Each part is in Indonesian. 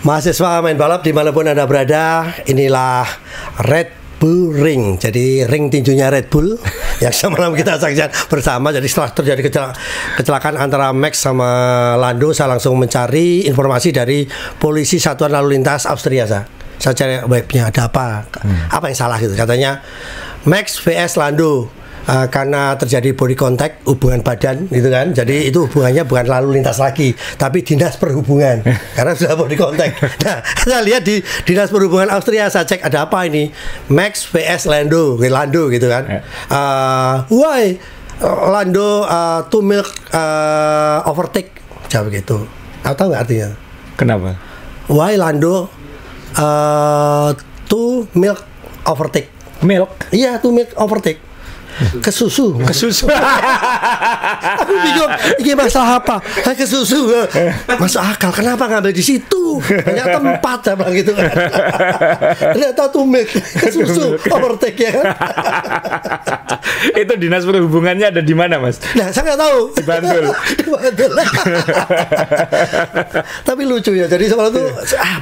Mahasiswa main balap dimanapun Anda berada, inilah Red Bull Ring. Jadi ring tinjunya Red Bull yang semalam kita saksikan bersama. Jadi setelah terjadi kecelakaan antara Max sama Lando, saya langsung mencari informasi dari polisi Satuan Lalu Lintas Austria. Saya cari webnya, ada apa yang salah gitu. Katanya Max vs Lando. Karena terjadi body contact, hubungan badan gitu kan, jadi itu hubungannya bukan lalu lintas lagi, tapi dinas perhubungan karena sudah body contact. Nah, saya lihat di dinas perhubungan Austria, saya cek ada apa ini, Max vs Lando gitu kan. Why Lando to milk overtake, jawab gitu. Tahu nggak artinya? Kenapa? Why Lando to milk overtake? Milk? Iya, to milk overtake. Ke susu. Aku bingung, ini masalah apa? Ke susu. Masuk akal, kenapa ngambil di situ? Banyak tempat, saya bilang gitu. Ternyata tumik ke susu, overtake ya kan? Itu dinas perhubungannya ada di mana, Mas? Nah, saya nggak tahu. Di Bantul. Di Bantul. Tapi lucu ya. Jadi semalam itu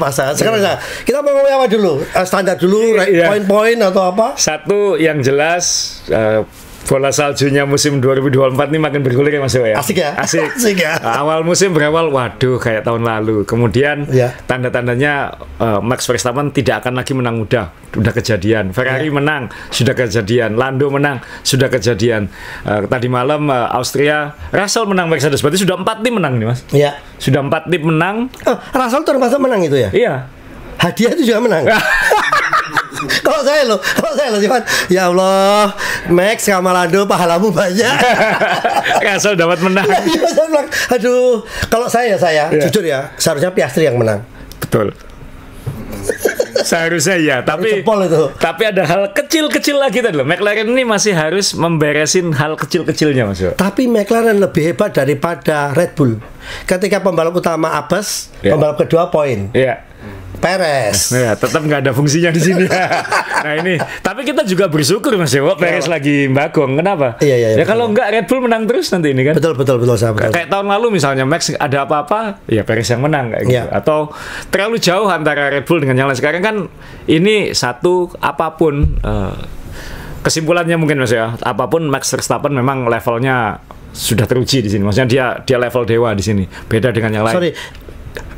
masa. Sekarang kita mau ngomong apa dulu? Standar dulu, poin-poin atau apa? Satu yang jelas. Bola saljunya musim 2024 ini makin bergulir ya Mas Dewa ya. Asik ya? Asik ya? Awal musim berawal, waduh kayak tahun lalu. Kemudian tanda-tandanya Max Verstappen tidak akan lagi menang mudah. Udah kejadian. Ferrari menang, sudah kejadian. Lando menang, sudah kejadian. Tadi malam Austria, Russell menang Mercedes. Berarti sudah 4 tim menang nih Mas? Iya. Sudah 4 tim menang. Russell termasuk menang itu ya? Iya. Hadiah itu juga menang. Kalau saya loh cuman ya Allah, Max sama Lando pahalamu banyak. Russell dapat menang. Aduh, kalau saya jujur ya, seharusnya Piastri yang menang. Betul. Seharusnya ya, tapi ada hal kecil-kecil lagi tadi loh. McLaren ini masih harus memberesin hal kecil-kecilnya Mas. Tapi McLaren lebih hebat daripada Red Bull. Ketika pembalap utama Abbas, pembalap kedua poin. Iya. Perez. Ya, tetap nggak ada fungsinya di sini. Nah ini, tapi kita juga bersyukur Mas Dewo, Perez lagi mbagong. Kenapa? Iya. Ya kalau nggak Red Bull menang terus nanti ini kan. Betul. Kayak tahun lalu misalnya Max ada apa-apa, ya Perez yang menang kayak gitu. Atau terlalu jauh antara Red Bull dengan yang lain. Sekarang kan ini satu apapun kesimpulannya mungkin Mas ya. Apapun Max Verstappen memang levelnya sudah teruji di sini. Maksudnya dia level dewa di sini. Beda dengan yang lain. Sorry.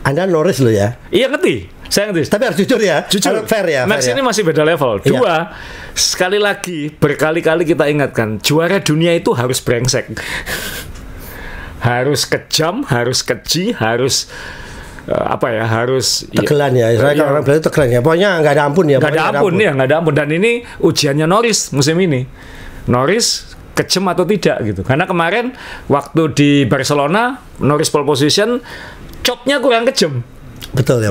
Anda Norris loh ya? Iya ngerti. Saya ngerti. Tapi harus jujur ya. Jujur. Fair ya. Max ini masih beda level. Dua, sekali lagi berkali-kali kita ingatkan, juara dunia itu harus brengsek. Harus kejam, harus keji, harus harus tegelan ya. Saya kalau orang bilang itu tegelan ya. Pokoknya nggak ada ampun ya. Nggak ada ampun. Dan ini ujiannya Norris musim ini. Norris kejam atau tidak gitu. Karena kemarin waktu di Barcelona, Norris pole position, chopnya kurang kejam. Betul.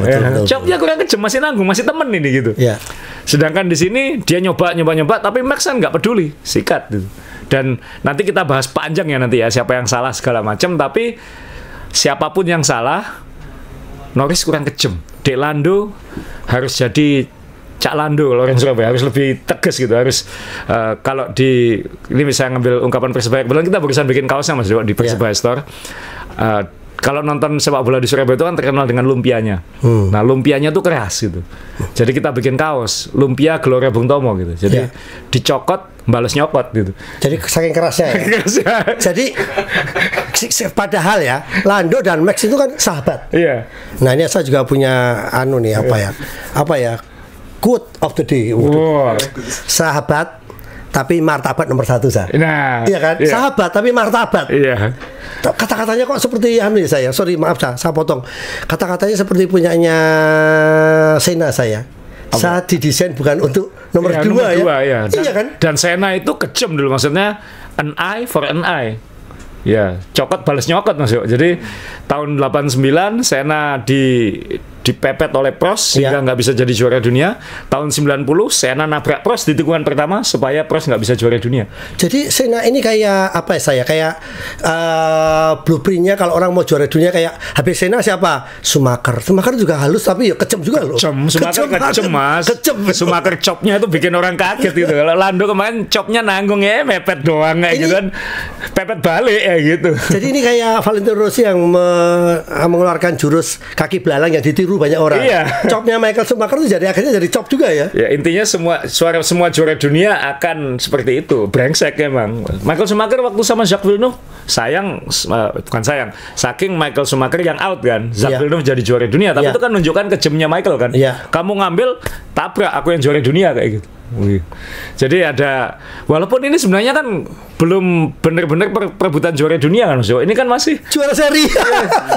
Chopnya kurang kejam, masih nanggung, masih temen ini gitu. Ya. Sedangkan di sini dia nyoba, tapi Max kan nggak peduli, sikat gitu. Dan nanti kita bahas panjang ya nanti ya siapa yang salah segala macam. Tapi siapapun yang salah, Norris kurang kejam. Dek Lando harus jadi Cak Lando, Lorenzo Surabaya harus lebih tegas gitu. Harus kalau di ini misalnya ngambil ungkapan Persebaya, kebetulan kita barusan bikin kaosnya Mas di Persebaya Store. Kalau nonton sepak bola di Surabaya itu kan terkenal dengan lumpianya. Nah, lumpianya tuh keras gitu. Jadi kita bikin kaos, lumpia Gloria Bung Tomo gitu. Jadi dicokot, balas nyokot gitu. Jadi saking kerasnya ya. Jadi padahal ya, Lando dan Max itu kan sahabat. Iya. Nah, ini saya juga punya apa ya? Quote of the day. Sahabat tapi martabat nomor 1 saya. Nah, iya kan? Iya. Sahabat tapi martabat. Iya. Kata-katanya kok seperti saya. Sorry, maaf saya potong. Kata-katanya seperti punyanya Senna saya. Apa? Saya didesain bukan untuk nomor 2 ya. Iya kan? Dan Senna itu kejam dulu, maksudnya an eye for an eye. Ya, cokot balas nyokot Mas. Jadi tahun 89 Senna dipepet oleh Prost sehingga nggak bisa jadi juara dunia. Tahun 90 Senna nabrak Prost di tikungan pertama supaya Prost nggak bisa juara dunia. Jadi Senna ini kayak apa ya kayak blueprintnya kalau orang mau juara dunia kayak habis Senna siapa? Schumacher juga halus tapi ya kejam juga loh. Schumacher kejam Mas. Schumacher chopnya itu bikin orang kaget gitu. Kalau Lando kemarin chopnya nanggung ya mepet doang kayak gitu kan. Pepet balik ya gitu. Jadi ini kayak Valentino Rossi yang mengeluarkan jurus kaki belalang yang ditiru ditiru banyak orang. Iya. Chopnya Michael Schumacher itu jadi akhirnya jadi chop juga ya. Ya intinya semua juara dunia akan seperti itu, brengsek emang. Michael Schumacher waktu sama Jacques Villeneuve, bukan sayang, saking Michael Schumacher yang out kan, Jacques Villeneuve jadi juara dunia, tapi itu kan menunjukkan kejamnya Michael kan. Kamu ngambil, tabrak, aku yang juara dunia kayak gitu. Wih. Jadi ada, walaupun ini sebenarnya kan belum benar-benar perebutan juara dunia kan Mas Jo. Ini kan masih juara seri.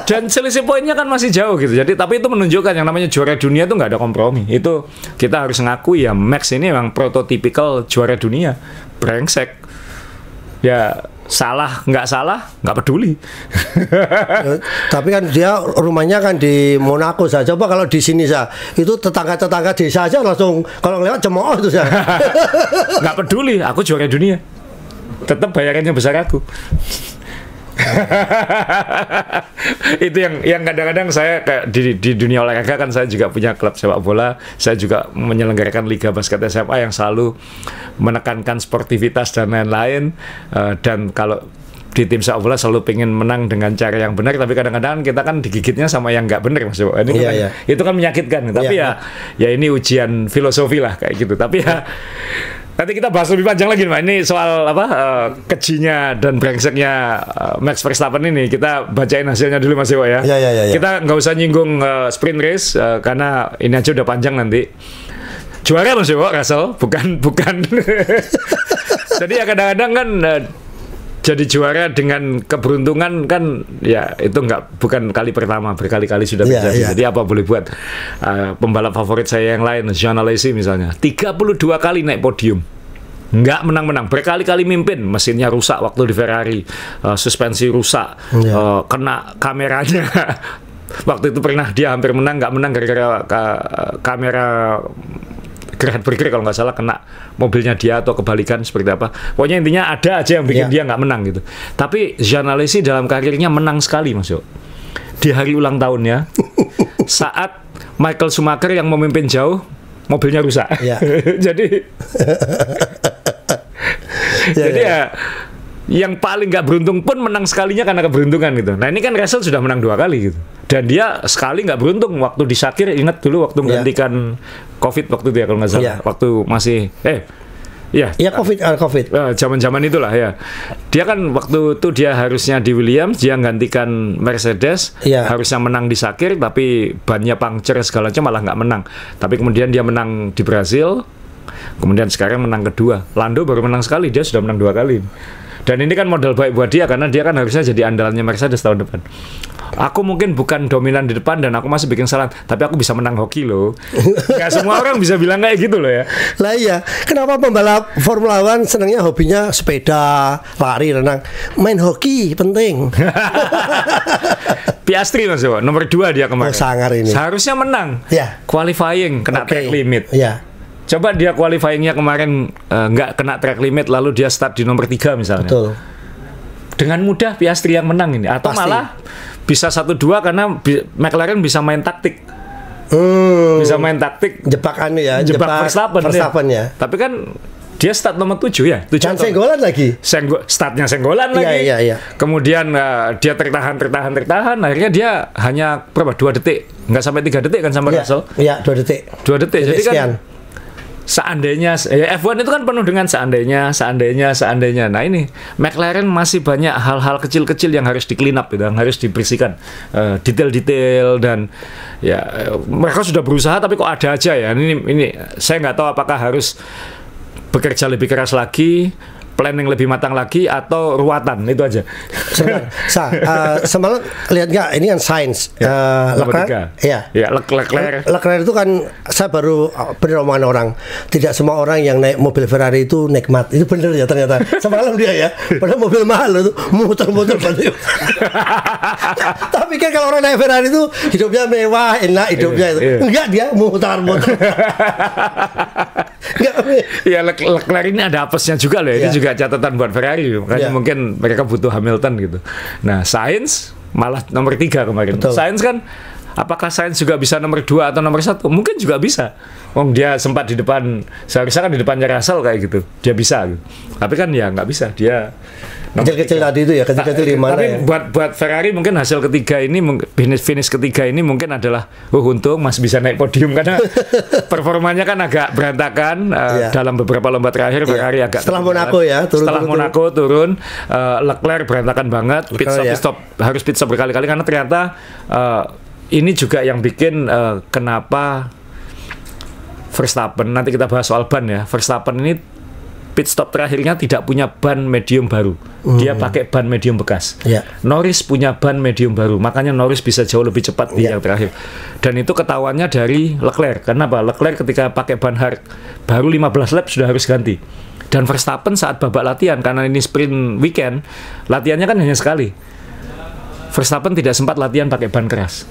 Dan selisih poinnya kan masih jauh gitu. Jadi tapi itu menunjukkan yang namanya juara dunia itu nggak ada kompromi. Itu kita harus ngakui ya, Max ini memang prototipikal juara dunia. Brengsek. Ya salah nggak peduli. Tapi kan dia rumahnya kan di Monaco saja. Coba kalau di sini itu tetangga desa aja langsung kalau lewat cemooh itu nggak peduli, aku juara dunia, tetap bayarannya besar aku. Itu yang kadang-kadang saya kayak di dunia olahraga kan, saya juga punya klub sepak bola, saya juga menyelenggarakan liga basket SMA yang selalu menekankan sportivitas dan lain-lain, dan kalau di tim sepak bola selalu pengen menang dengan cara yang benar, tapi kadang-kadang kita kan digigitnya sama yang nggak benar Mas. Ini itu kan menyakitkan, tapi ya ini ujian filosofi lah kayak gitu. Tapi ya nanti kita bahas lebih panjang lagi Pak. Ini soal kejinya dan brengseknya Max Verstappen ini. Kita bacain hasilnya dulu Mas Dewa ya. Kita nggak usah nyinggung sprint race karena ini aja udah panjang nanti. Juara Mas Dewa Russell, bukan. Jadi ya kadang-kadang kan jadi juara dengan keberuntungan kan ya itu bukan kali pertama, berkali-kali sudah terjadi. Jadi apa boleh buat. Pembalap favorit saya yang lain, Jean Alesi misalnya, 32 kali naik podium, nggak menang-menang, berkali-kali mimpin, mesinnya rusak waktu di Ferrari, suspensi rusak, kena kameranya. Waktu itu pernah dia hampir menang, nggak menang gara-gara kamera Gerhard Berger kalau nggak salah kena mobilnya dia atau kebalikan seperti apa. Pokoknya intinya ada aja yang bikin dia nggak menang gitu. Tapi Jean Alesi dalam karirnya menang sekali Mas Yo. Di hari ulang tahunnya saat Michael Schumacher yang memimpin jauh, mobilnya rusak. Jadi ya yang paling nggak beruntung pun menang sekalinya karena keberuntungan gitu. Nah ini kan Russell sudah menang 2 kali gitu. Dan dia sekali nggak beruntung waktu di Sakir, ingat dulu waktu menggantikan COVID waktu itu ya kalau nggak salah. Waktu masih COVID. Zaman-zaman itulah ya. Dia kan waktu itu dia harusnya di Williams, dia gantikan Mercedes, harusnya menang di Sakir, tapi bannya puncture segala macam malah nggak menang. Tapi kemudian dia menang di Brasil, kemudian sekarang menang kedua. Lando baru menang sekali, dia sudah menang 2 kali. Dan ini kan modal baik buat dia karena dia kan harusnya jadi andalannya Mercedes tahun depan. Aku mungkin bukan dominan di depan dan aku masih bikin kesalahan, tapi aku bisa menang hoki loh. Gak semua orang bisa bilang kayak gitu loh ya. Lah iya, kenapa pembalap Formula One senangnya hobinya sepeda, lari, renang, main hoki penting. Piastri Mas Dewa, nomor 2 dia kemarin. Sangar ini. Seharusnya menang. Qualifying kena track limit. Coba dia qualifyingnya kemarin nggak kena track limit, lalu dia start di nomor 3 misalnya. Betul. Dengan mudah Piastri yang menang ini, atau malah bisa 1-2 karena McLaren bisa main taktik. Bisa main taktik, jebak Verstappen ya. Tapi kan dia start nomor 7 ya. Dan senggolan lagi. Startnya senggolan lagi. Kemudian dia tertahan. Akhirnya dia hanya berapa? 2 detik, nggak sampai 3 detik kan sama Russell. Iya, 2 detik. 2 detik. Jadi kan seandainya F1 itu kan penuh dengan seandainya. Nah ini McLaren masih banyak hal-hal kecil-kecil yang harus di clean up gitu, yang harus dibersihkan, detail-detail, dan ya mereka sudah berusaha tapi kok ada aja ya. Ini saya nggak tahu apakah harus bekerja lebih keras lagi, planning lebih matang lagi, atau ruatan, itu aja. Semalam lihat nggak, ini kan sains. Leclerc itu kan, saya baru bener omongan orang, tidak semua orang yang naik mobil Ferrari itu nikmat. Itu bener ya ternyata. Semalam dia ya, padahal mobil mahal itu muter-muter balik. Tapi kan kalau orang naik Ferrari itu hidupnya mewah, enak hidupnya itu. Enggak, dia muter-muter. Ya Leclerc ini ada apesnya juga loh. Ini juga catatan buat Ferrari, makanya mungkin mereka butuh Hamilton gitu. Nah Sainz malah nomor 3 kemarin. Sainz kan Apakah Sainz juga bisa nomor 2 atau nomor 1? Mungkin juga bisa. Dia sempat di depan, seharusnya kan di depannya Russell kayak gitu. Dia bisa gitu. Tapi kan ya nggak bisa. Dia kecil-kecil tadi itu ya, kecil-kecil di mana tapi ya. buat Ferrari mungkin hasil ketiga ini, finish ketiga ini mungkin adalah untung masih bisa naik podium karena performanya kan agak berantakan dalam beberapa lomba terakhir. Ferrari agak setelah Monaco ya, setelah Monaco turun, Leclerc berantakan banget, pit stop harus pit stop berkali-kali karena ternyata ini juga yang bikin kenapa Verstappen, nanti kita bahas soal ban ya, Verstappen ini pit stop terakhirnya tidak punya ban medium baru. Dia pakai ban medium bekas. Norris punya ban medium baru, makanya Norris bisa jauh lebih cepat di yang terakhir. Dan itu ketahuannya dari Leclerc. Kenapa? Leclerc ketika pakai ban hard baru 15 lap sudah harus ganti. Dan Verstappen saat babak latihan, karena ini sprint weekend, latihannya kan hanya sekali. Verstappen tidak sempat latihan pakai ban keras.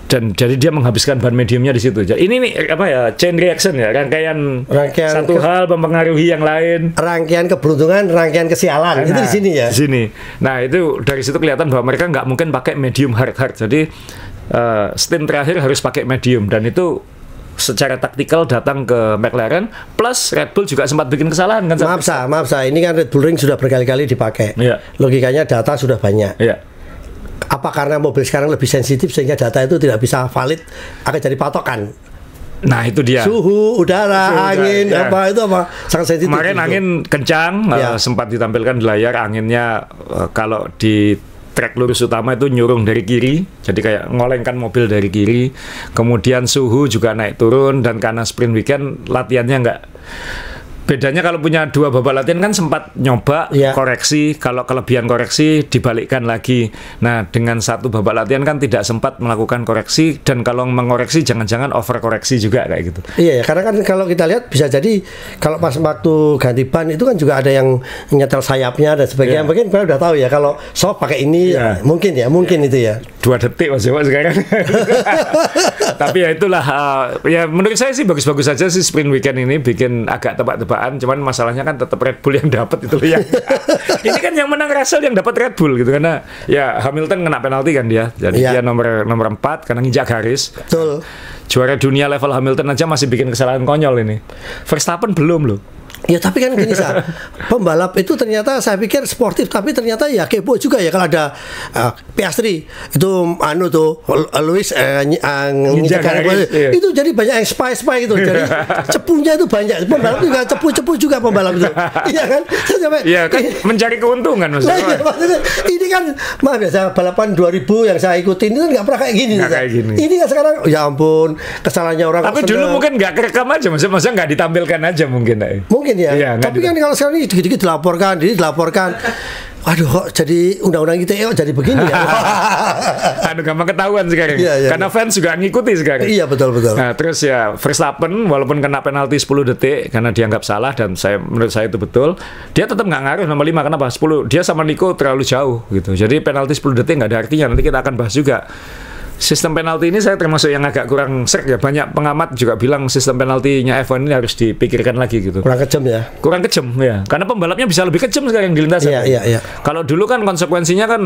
Dan jadi dia menghabiskan ban mediumnya di situ. Jadi ini nih apa ya, chain reaction ya, rangkaian satu hal mempengaruhi yang lain. Rangkaian keberuntungan, rangkaian kesialan. Itu di sini ya. Di sini. Nah itu dari situ kelihatan bahwa mereka nggak mungkin pakai medium hard. Jadi stint terakhir harus pakai medium, dan itu secara taktikal datang ke McLaren. Plus Red Bull juga sempat bikin kesalahan kan. Maaf saya, ini kan Red Bull Ring sudah berkali-kali dipakai. Logikanya data sudah banyak. Apa karena mobil sekarang lebih sensitif sehingga data itu tidak bisa valid, akan jadi patokan? Nah itu dia. Suhu udara, angin, apa itu apa sangat sensitif. Kemarin angin kencang, sempat ditampilkan di layar anginnya kalau di trek lurus utama itu nyurung dari kiri, jadi kayak ngolengkan mobil dari kiri. Kemudian suhu juga naik turun, dan karena sprint weekend latihannya nggak. Bedanya kalau punya 2 babak latihan kan sempat nyoba koreksi, kalau kelebihan koreksi dibalikkan lagi. Nah dengan 1 babak latihan kan tidak sempat melakukan koreksi, dan kalau mengoreksi jangan-jangan over koreksi juga kayak gitu. Iya, karena kan kalau kita lihat bisa jadi kalau pas waktu ganti ban itu kan juga ada yang nyetel sayapnya dan sebagainya. Mungkin kita udah tahu ya kalau soft pakai ini mungkin itu ya. 2 detik Mas Dewa sekarang. Tapi ya itulah ya menurut saya sih bagus-bagus saja sih sprint weekend ini, bikin agak tebak-tebakan. Cuman masalahnya kan tetap Red Bull yang dapat itu yang ini kan yang menang Russell yang dapat Red Bull gitu, karena ya Hamilton kena penalti kan dia. Jadi dia nomor 4 karena nginjak garis. Betul. Juara dunia level Hamilton aja masih bikin kesalahan konyol ini. Verstappen belum loh. Ya tapi kan gini pembalap itu ternyata saya pikir sportif, tapi ternyata ya kepo juga ya kalau ada Piastri itu Lewis itu jadi banyak yang spy gitu, jadi cepunya itu banyak, pembalap juga cepu juga pembalap itu. Iya kan? Iya kan mencari keuntungan maksudnya. Ini kan maaf ya, saya balapan 2000 yang saya ikutin itu kan nggak pernah kayak gini. Ini kan sekarang ya ampun kesalahannya orang. Tapi dulu mungkin nggak kerekam aja, maksudnya nggak ditampilkan aja mungkin ya. Tapi kan kalau sekarang ini dikit-dikit dilaporkan. Aduh, kok jadi undang-undang ITE jadi begini ya? Aduh, gampang ketahuan sekarang. Karena fans juga ngikuti sekarang. Iya, betul. Nah, terus ya Verstappen walaupun kena penalti 10 detik karena dianggap salah, dan menurut saya itu betul, dia tetap nggak ngaruh nomor 5. Kenapa? 10. Dia sama Nico terlalu jauh gitu. Jadi penalti 10 detik nggak ada artinya. Nanti kita akan bahas juga. Sistem penalti ini saya termasuk yang agak kurang srek ya. Banyak pengamat juga bilang sistem penaltinya F1 ini harus dipikirkan lagi gitu. Kurang kejam ya. Karena pembalapnya bisa lebih kejam sekarang di lintasan. Iya. Kalau dulu kan konsekuensinya kan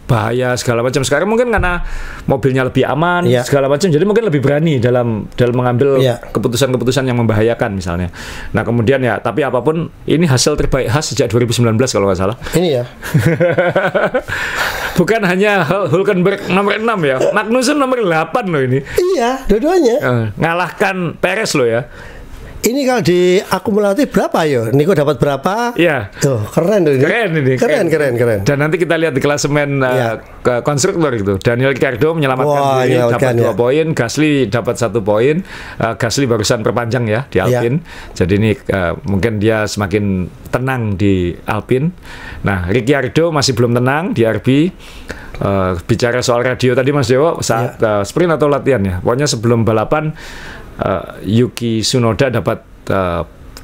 bahaya segala macam. Sekarang mungkin karena mobilnya lebih aman segala macam, jadi mungkin lebih berani dalam mengambil keputusan-keputusan yang membahayakan misalnya. Nah kemudian ya, tapi apapun ini hasil terbaik Haas sejak 2019 kalau nggak salah. Ini ya. Bukan hanya Hülkenberg nomor 6 ya, Magnussen nomor 8 loh ini. Iya, dua-duanya. Ngalahkan Perez loh ya. Ini kalau di akumulatif berapa yo? Niko dapat berapa? Iya. Tuh, keren loh ini. Keren. Dan nanti kita lihat di klasemen konstruktor gitu. Daniel Ricciardo menyelamatkan diri, dapat 2 poin, Gasly dapat 1 poin. Gasly barusan perpanjang ya di Alpine. Jadi ini mungkin dia semakin tenang di Alpine. Nah, Ricciardo masih belum tenang di RB. Bicara soal radio tadi Mas Dewo saat sprint atau latihan ya. Pokoknya sebelum balapan Yuki Tsunoda dapat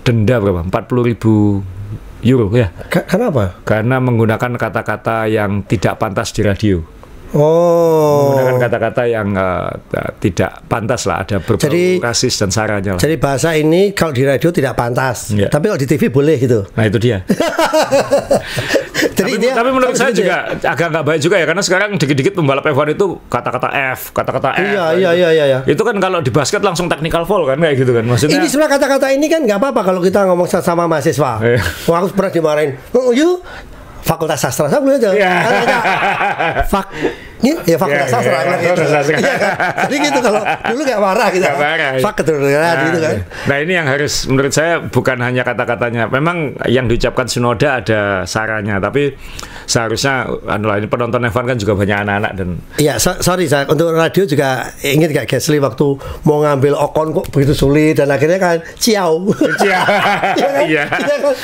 denda berapa? 40.000 euro ya. Kenapa? Karena menggunakan kata-kata yang tidak pantas di radio. Oh. Menggunakan kata-kata yang tidak pantas lah, ada berbau rasis dan saranya lah. Jadi bahasa ini kalau di radio tidak pantas, Ya. tapi kalau di TV boleh gitu. Nah itu dia. Jadi tapi menurut saya gitu juga agak nggak baik juga ya, karena sekarang dikit-dikit pembalap F1 itu kata-kata F, kata-kata F. Iya. Itu kan kalau di basket langsung technical foul kan, kayak gitu kan. Maksudnya Ini sebenarnya kata-kata ini kan nggak apa-apa kalau kita ngomong sama mahasiswa. Iya. Wah, aku pernah dimarahin. Oh, you Fakultas Sastra, saya boleh aja. Iya. Fakultas Sastra. Gitu. Iya kan? Jadi gitu kalau dulu nggak marah gitu. Nggak marah. Keturunan gitu kan. Nah ini yang harus menurut saya bukan hanya kata-katanya. Memang yang diucapkan Tsunoda ada saranya, tapi seharusnya ini penonton F1 kan juga banyak anak-anak dan. Iya, sorry saya untuk radio juga ingat gak Gasly waktu mau ngambil Ocon kok begitu sulit dan akhirnya kan ciao. Iya.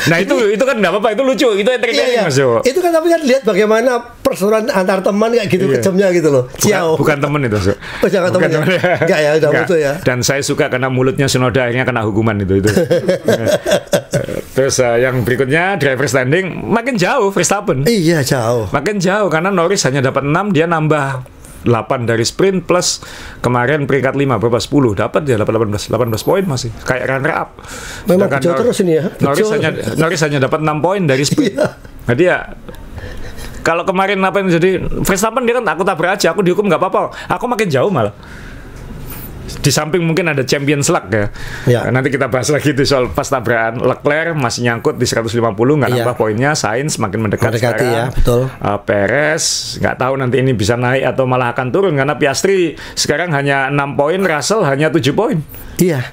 Nah itu kan nggak apa-apa, itu lucu, itu entertaining Mas Jo. Itu kan tapi kan lihat bagaimana perseteruan antar teman kayak gitu kejamnya gitu loh. Ciao. Bukan temen itu, So. Oh, jangan temen ya. Enggak ya, udah betul ya. Dan saya suka karena mulutnya Tsunoda akhirnya kena hukuman itu. Terus yang berikutnya driver standing makin jauh Verstappen. Iya, jauh. Makin jauh karena Norris hanya dapat 6, dia nambah 8 dari sprint plus kemarin peringkat 5 berapa 10 dapat dia 18 poin masih kayak runner up. Memang bejo terus ini ya. Norris hanya dapat 6 poin dari sprint. Nah dia kalau kemarin apa yang jadi Verstappen dia kan aku tabrak aja, aku dihukum nggak apa-apa, aku makin jauh malah. Di samping mungkin ada Champions Luck ya. Nanti kita bahas lagi itu soal pas tabrakan. Leclerc masih nyangkut di 150 nggak nambah poinnya. Sainz makin mendekati sekarang. Ya, betul. Perez nggak tahu nanti ini bisa naik atau malah akan turun karena Piastri sekarang hanya 6 poin, Russell hanya 7 poin. Iya.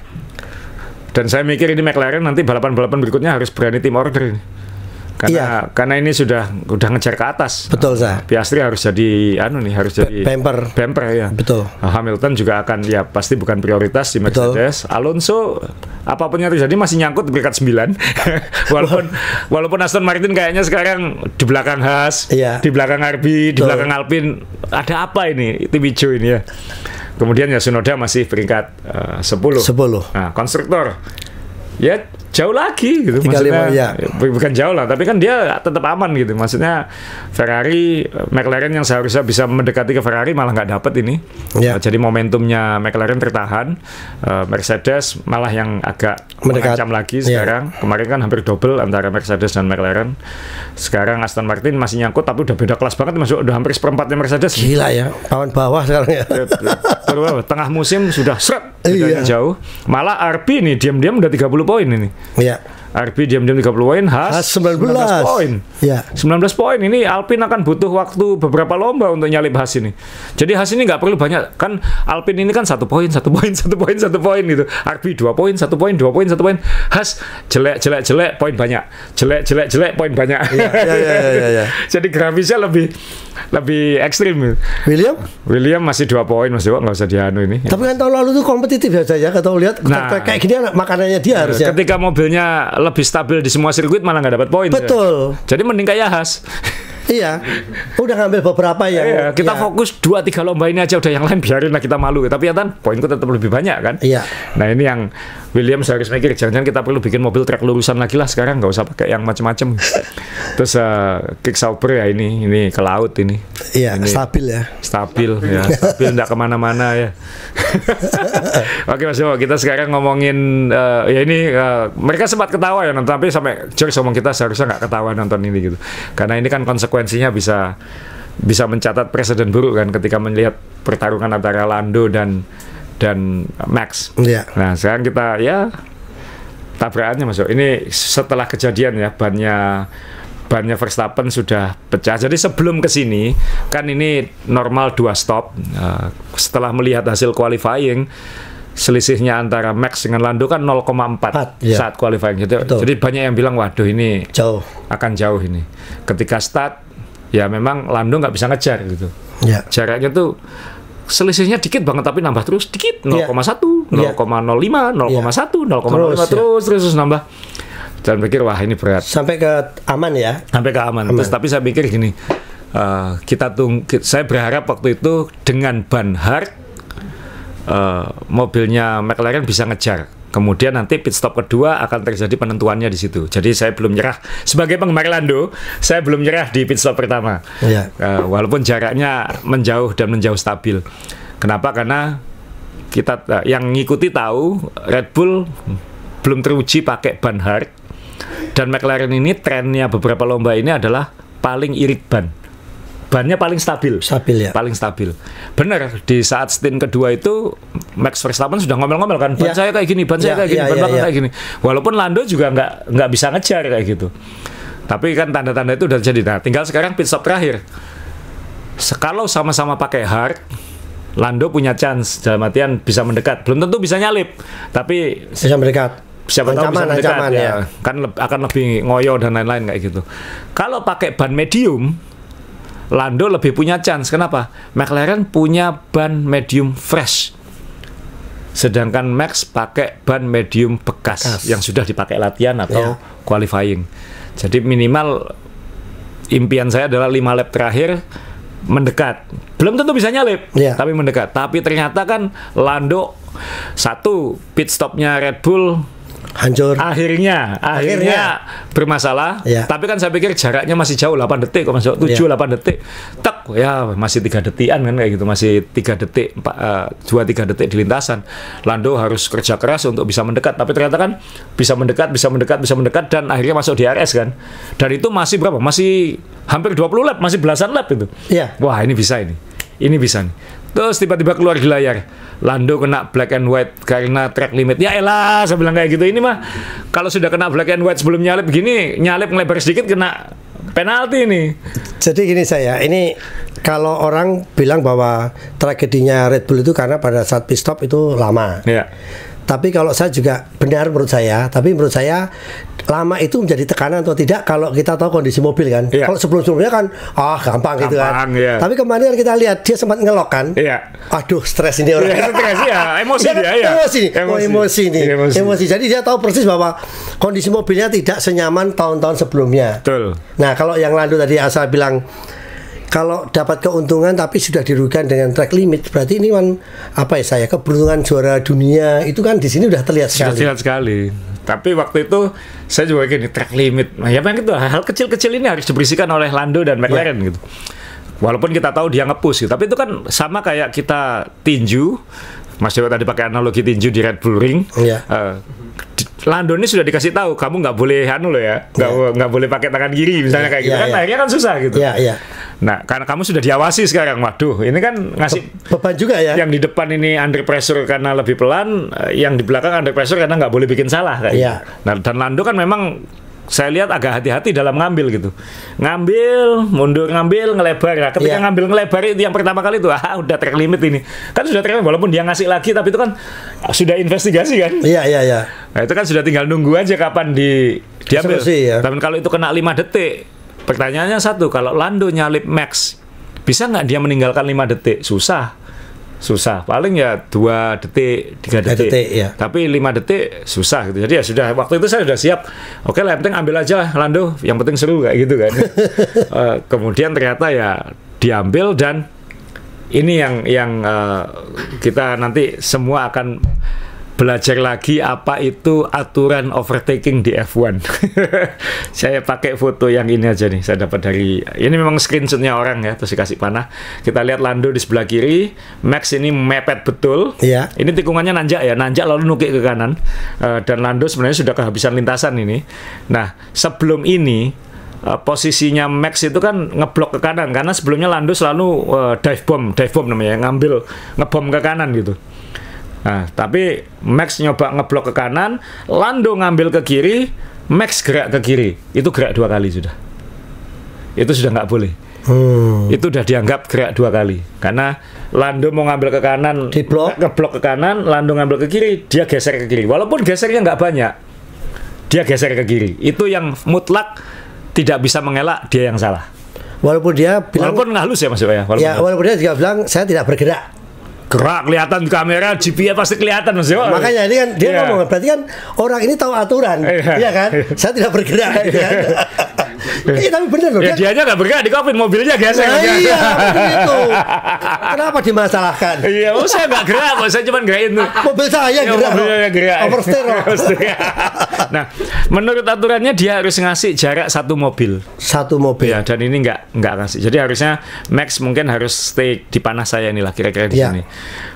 Dan saya mikir ini McLaren nanti balapan-balapan berikutnya harus berani tim order ini. Karena ini sudah ngejar ke atas. Betul, Sa. Piastri harus jadi harus jadi bumper ya. Betul. Hamilton juga akan ya pasti bukan prioritas di Mercedes. Betul. Alonso apapun yang terjadi masih nyangkut di peringkat 9. walaupun Aston Martin kayaknya sekarang di belakang Haas, di belakang RB, di belakang Alpine. Ada apa ini tim hijau ini ya. Kemudian ya Tsunoda masih peringkat 10. Nah, konstruktor ya jauh lagi gitu, maksudnya bukan jauh lah, tapi kan dia tetap aman gitu, maksudnya Ferrari, McLaren yang seharusnya bisa mendekati ke Ferrari malah nggak dapat ini, jadi momentumnya McLaren tertahan, Mercedes malah yang agak mengancam lagi sekarang, kemarin kan hampir double antara Mercedes dan McLaren, sekarang Aston Martin masih nyangkut tapi udah beda kelas banget, masuk udah hampir seperempatnya Mercedes. Gila ya, papan bawah sekarang ya. Tengah musim sudah jauh, malah RB nih diam-diam udah 30 poin ini. Iya. RB diam-diam 30 poin, Haas 19 poin. Ya. 19 poin ini Alpine akan butuh waktu beberapa lomba untuk nyalip Haas ini. Jadi Haas ini nggak perlu banyak kan, Alpine ini kan 1 poin gitu. RB 2 poin, 1 poin, 2 poin, 1 poin. Haas jelek poin banyak. Jelek poin banyak. Iya. Jadi grafisnya lebih ekstrim. William masih 2 poin Mas Dewa, nggak usah dianu ini. Tapi kan tahun lalu tuh kompetitif saja, kalau lihat kayak gini makanannya dia harusnya. Ketika mobilnya lebih stabil di semua sirkuit malah nggak dapat poin. Betul. Ya. Jadi mending kayak Haas. Iya. Udah ngambil beberapa yang kita fokus 2-3 lomba ini aja, udah yang lain biarin lah kita malu. Tapi ya kan poinku tetap lebih banyak kan. Iya. Nah ini yang Williams harus mikir, jangan-jangan kita perlu bikin mobil trek lurusan lagi lah sekarang, nggak usah pakai yang macam-macam. Terus Kick Sauber ya ini ke laut ini. Iya, ini stabil ya. Stabil nggak kemana-mana ya. Oke Mas Jo, kita sekarang ngomongin mereka sempat ketawa ya nonton, tapi sampai George ngomong kita seharusnya nggak ketawa nonton ini gitu, karena ini kan konsekuensinya bisa mencatat presiden buruk kan ketika melihat pertarungan antara Lando dan Max. Nah sekarang kita tabrakannya Mas Jo, ini setelah kejadian ya bannya Verstappen sudah pecah. Jadi sebelum kesini kan ini normal 2 stop. Setelah melihat hasil qualifying, selisihnya antara Max dengan Lando kan 0,4 saat qualifying. Jadi banyak yang bilang waduh ini akan jauh ini. Ketika start ya memang Lando nggak bisa ngejar gitu. Jaraknya tuh selisihnya dikit banget tapi nambah terus dikit 0,1, 0,05, 0,1, 0,05 terus nambah. Dan pikir wah ini berat. Sampai ke aman ya. Terus tapi saya pikir gini, saya berharap waktu itu dengan ban hard mobilnya McLaren bisa ngejar Kemudian nanti pit stop kedua akan terjadi penentuannya di situ. Jadi saya belum nyerah sebagai penggemar Lando, saya belum nyerah di pit stop pertama. Walaupun jaraknya menjauh dan menjauh stabil. Kenapa? Karena kita yang ngikuti tahu Red Bull belum teruji pakai ban hard, dan McLaren ini trennya beberapa lomba ini adalah paling irit ban. Bannya paling stabil ya. Paling stabil. Benar, di saat stint kedua itu Max Verstappen sudah ngomel-ngomel kan, ban saya kayak gini, ban saya kayak gini, ban belakang kayak gini. Walaupun Lando juga nggak bisa ngejar kayak gitu. Tapi kan tanda-tanda itu udah jadi. Nah, tinggal sekarang pit stop terakhir. Kalau sama-sama pakai hard, Lando punya chance, dalam artian bisa mendekat. Belum tentu bisa nyalip, tapi bisa mendekat. Siapa tahu bisa mendekat ya. Kan akan lebih ngoyo dan lain-lain kayak gitu. Kalau pakai ban medium, Lando lebih punya chance. Kenapa? McLaren punya ban medium fresh, sedangkan Max pakai ban medium bekas yang sudah dipakai latihan atau qualifying. Jadi minimal impian saya adalah 5 lap terakhir mendekat. Belum tentu bisa nyalip, tapi mendekat. Tapi ternyata kan Lando satu pit stopnya Red Bull hancur. Akhirnya bermasalah. Tapi kan saya pikir jaraknya masih jauh, 8 detik kok, masuk 7-8 detik. Tak, ya masih 3 detikan kan kayak gitu, masih 3 detik, 2-3 detik di lintasan. Lando harus kerja keras untuk bisa mendekat, tapi ternyata kan bisa mendekat dan akhirnya masuk di RS kan. Dan itu masih berapa? Masih hampir 20 lap, masih belasan lap itu. Wah, ini bisa nih. Terus tiba-tiba keluar di layar, Lando kena black and white karena track limit. Ya elah, saya bilang kayak gitu. Ini mah kalau sudah kena black and white sebelum nyalip begini, nyalip ngelebar sedikit kena penalti ini. Jadi gini ini kalau orang bilang bahwa tragedinya Red Bull itu karena pada saat pit stop itu lama. Tapi kalau saya juga benar menurut saya, lama itu menjadi tekanan atau tidak kalau kita tahu kondisi mobil kan. Kalau sebelum-sebelumnya kan gampang gitu kan. Tapi kemarin kan kita lihat dia sempat ngelok kan. Aduh, stres ini orang. Stres emosi dia. Emosi. Jadi dia tahu persis bahwa kondisi mobilnya tidak senyaman tahun-tahun sebelumnya. Betul. Nah, kalau yang Lando tadi asal bilang kalau dapat keuntungan tapi sudah dirugikan dengan track limit, berarti ini kan keberuntungan juara dunia itu kan di sini udah terlihat sekali. Tapi waktu itu saya juga gini, track limit. Nah, yang itu hal kecil-kecil ini harus dibersihkan oleh Lando dan McLaren gitu. Walaupun kita tahu dia nge-push gitu, tapi itu kan sama kayak kita tinju. Mas Dewa tadi pakai analogi tinju di Red Bull Ring. Lando ini sudah dikasih tahu, kamu nggak boleh nggak boleh pakai tangan kiri misalnya kayak gitu kan, akhirnya kan susah gitu. Nah, karena kamu sudah diawasi sekarang, waduh, ini kan ngasih beban juga ya. Yang di depan ini under pressure karena lebih pelan, yang di belakang under pressure karena nggak boleh bikin salah kayak gitu. Nah, dan Lando kan memang saya lihat agak hati-hati dalam ngambil gitu. Mundur, ngelebar. Nah, ketika ngelebar itu yang pertama kali itu, udah track limit ini. Kan sudah track limit, walaupun dia ngasih lagi, tapi itu kan sudah investigasi kan. Nah, itu kan sudah tinggal nunggu aja kapan diambil. Tapi kalau itu kena 5 detik, pertanyaannya satu, kalau Lando nyalip Max, bisa nggak dia meninggalkan 5 detik? Susah, paling ya 2 detik, 3 detik. Tapi 5 detik susah gitu. Jadi ya sudah, waktu itu saya sudah siap. Oke, yang penting ambil aja Lando, yang penting seru kayak gitu kan. Kemudian ternyata ya diambil, dan ini yang kita nanti semua akan belajar lagi apa itu aturan overtaking di F1. Saya pakai foto yang ini aja nih, saya dapat dari ini, memang screenshotnya orang ya, terus dikasih panah. Kita lihat Lando di sebelah kiri, Max ini mepet betul. Ini tikungannya nanjak lalu nukik ke kanan, dan Lando sebenarnya sudah kehabisan lintasan ini. Nah, sebelum ini posisinya Max itu kan ngeblok ke kanan, karena sebelumnya Lando selalu dive bomb namanya, ngebom ke kanan gitu. Nah, tapi Max nyoba ngeblok ke kanan, Lando ngambil ke kiri, Max gerak ke kiri. Itu gerak 2 kali sudah. Itu sudah nggak boleh. Itu udah dianggap gerak 2 kali. Karena Lando mau ngambil ke kanan, ngeblok ke kanan, Lando ngambil ke kiri, dia geser ke kiri. Walaupun gesernya nggak banyak, dia geser ke kiri. Itu yang mutlak tidak bisa mengelak dia yang salah. Walaupun dia bilang, walaupun halus ya Mas ya. Walaupun dia juga bilang saya tidak bergerak. Gerak kelihatan di kamera, GPS pasti kelihatan Mas. Makanya ini kan dia ngomong, berarti kan orang ini tahu aturan, kan? Saya tidak bergerak, kan? Tapi bener loh. Ya dia aja nggak bergerak di kokpit, mobilnya gesek. Nah, iya, begitu. Kenapa dimasalahkan? Iya, saya nggak gerak kok, saya cuma gerakin tuh. Mobil saya gerak. Mobilnya gerak. Oversteer. Nah, menurut aturannya dia harus ngasih jarak satu mobil. Satu mobil. Ya, dan ini nggak ngasih. Jadi harusnya Max mungkin harus stay di panas saya inilah kira-kira di sini.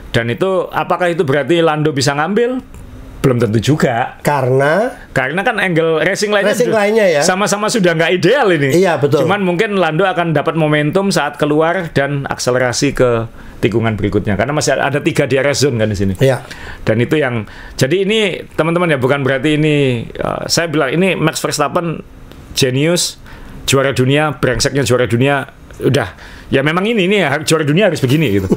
Dan itu apakah itu berarti Lando bisa ngambil? Belum tentu juga. Karena kan angle racing lainnya ya sama-sama sudah nggak ideal ini. Iya, betul. Cuman mungkin Lando akan dapat momentum saat keluar dan akselerasi ke tikungan berikutnya. Karena masih ada 3 DRS zone kan di sini. Iya. Dan itu yang jadi ini teman-teman ya, bukan berarti ini saya bilang ini Max Verstappen jenius, juara dunia, brengseknya juara dunia, udah. Ya memang ini ya, juara dunia harus begini gitu.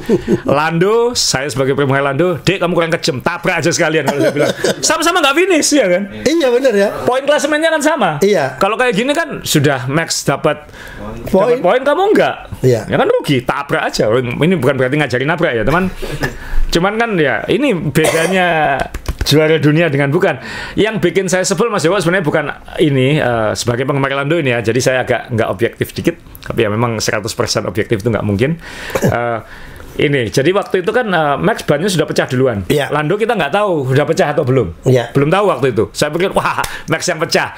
Lando, saya sebagai pemain Lando, Dek kamu kurang kejam, tabrak aja sekalian kalau saya bilang. Sama-sama nggak finish ya kan? Iya benar ya. Poin klasemennya kan sama. Iya. Kalau kayak gini kan sudah Max dapat poin, kamu enggak. Iya. Ya kan rugi, tabrak aja. Ini bukan berarti ngajarin nabrak ya teman. Cuman kan ya ini bedanya juara dunia dengan bukan. Yang bikin saya sebel Mas Dewa sebenarnya bukan ini sebagai penggemar Lando ini ya. Jadi saya agak nggak objektif dikit. Tapi ya memang 100% objektif itu nggak mungkin. Ini jadi waktu itu kan Max bannya sudah pecah duluan. Yeah. Lando kita nggak tahu sudah pecah atau belum. Yeah. Belum tahu waktu itu. Saya pikir wah Max yang pecah.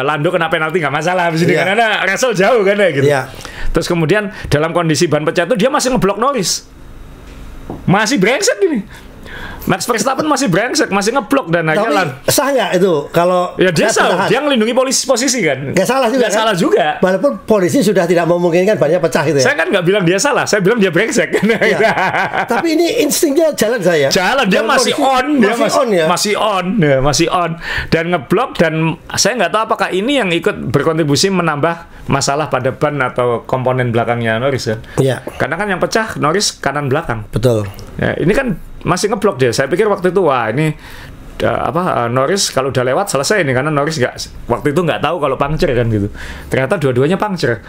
Lando kena penalti nggak masalah habis ini karena Russell jauh kan ya gitu. Yeah. Terus kemudian dalam kondisi ban pecah itu dia masih ngeblok Norris. Masih brengsek gini. Max Verstappen masih brengsek, masih ngeblok dan akhirnya sah nggak itu kalau ya dia salah, dia ngelindungi posisi kan? Nggak salah juga. Nggak salah juga. Walaupun polisi sudah tidak memungkinkan banyak pecah itu ya. Saya kan nggak bilang dia salah, saya bilang dia brengsek. Ya. Tapi ini instingnya jalan saya. Jalan, dia masih on, dia masih on dan ngeblok dan saya nggak tahu apakah ini yang ikut berkontribusi menambah masalah pada ban atau komponen belakangnya Norris ya. Iya. Karena kan yang pecah Norris kanan belakang. Betul. Ya, ini kan masih ngeblok dia. Saya pikir waktu itu wah ini Norris kalau udah lewat selesai ini karena Norris waktu itu nggak tahu kalau puncture kan gitu. Ternyata dua-duanya puncture.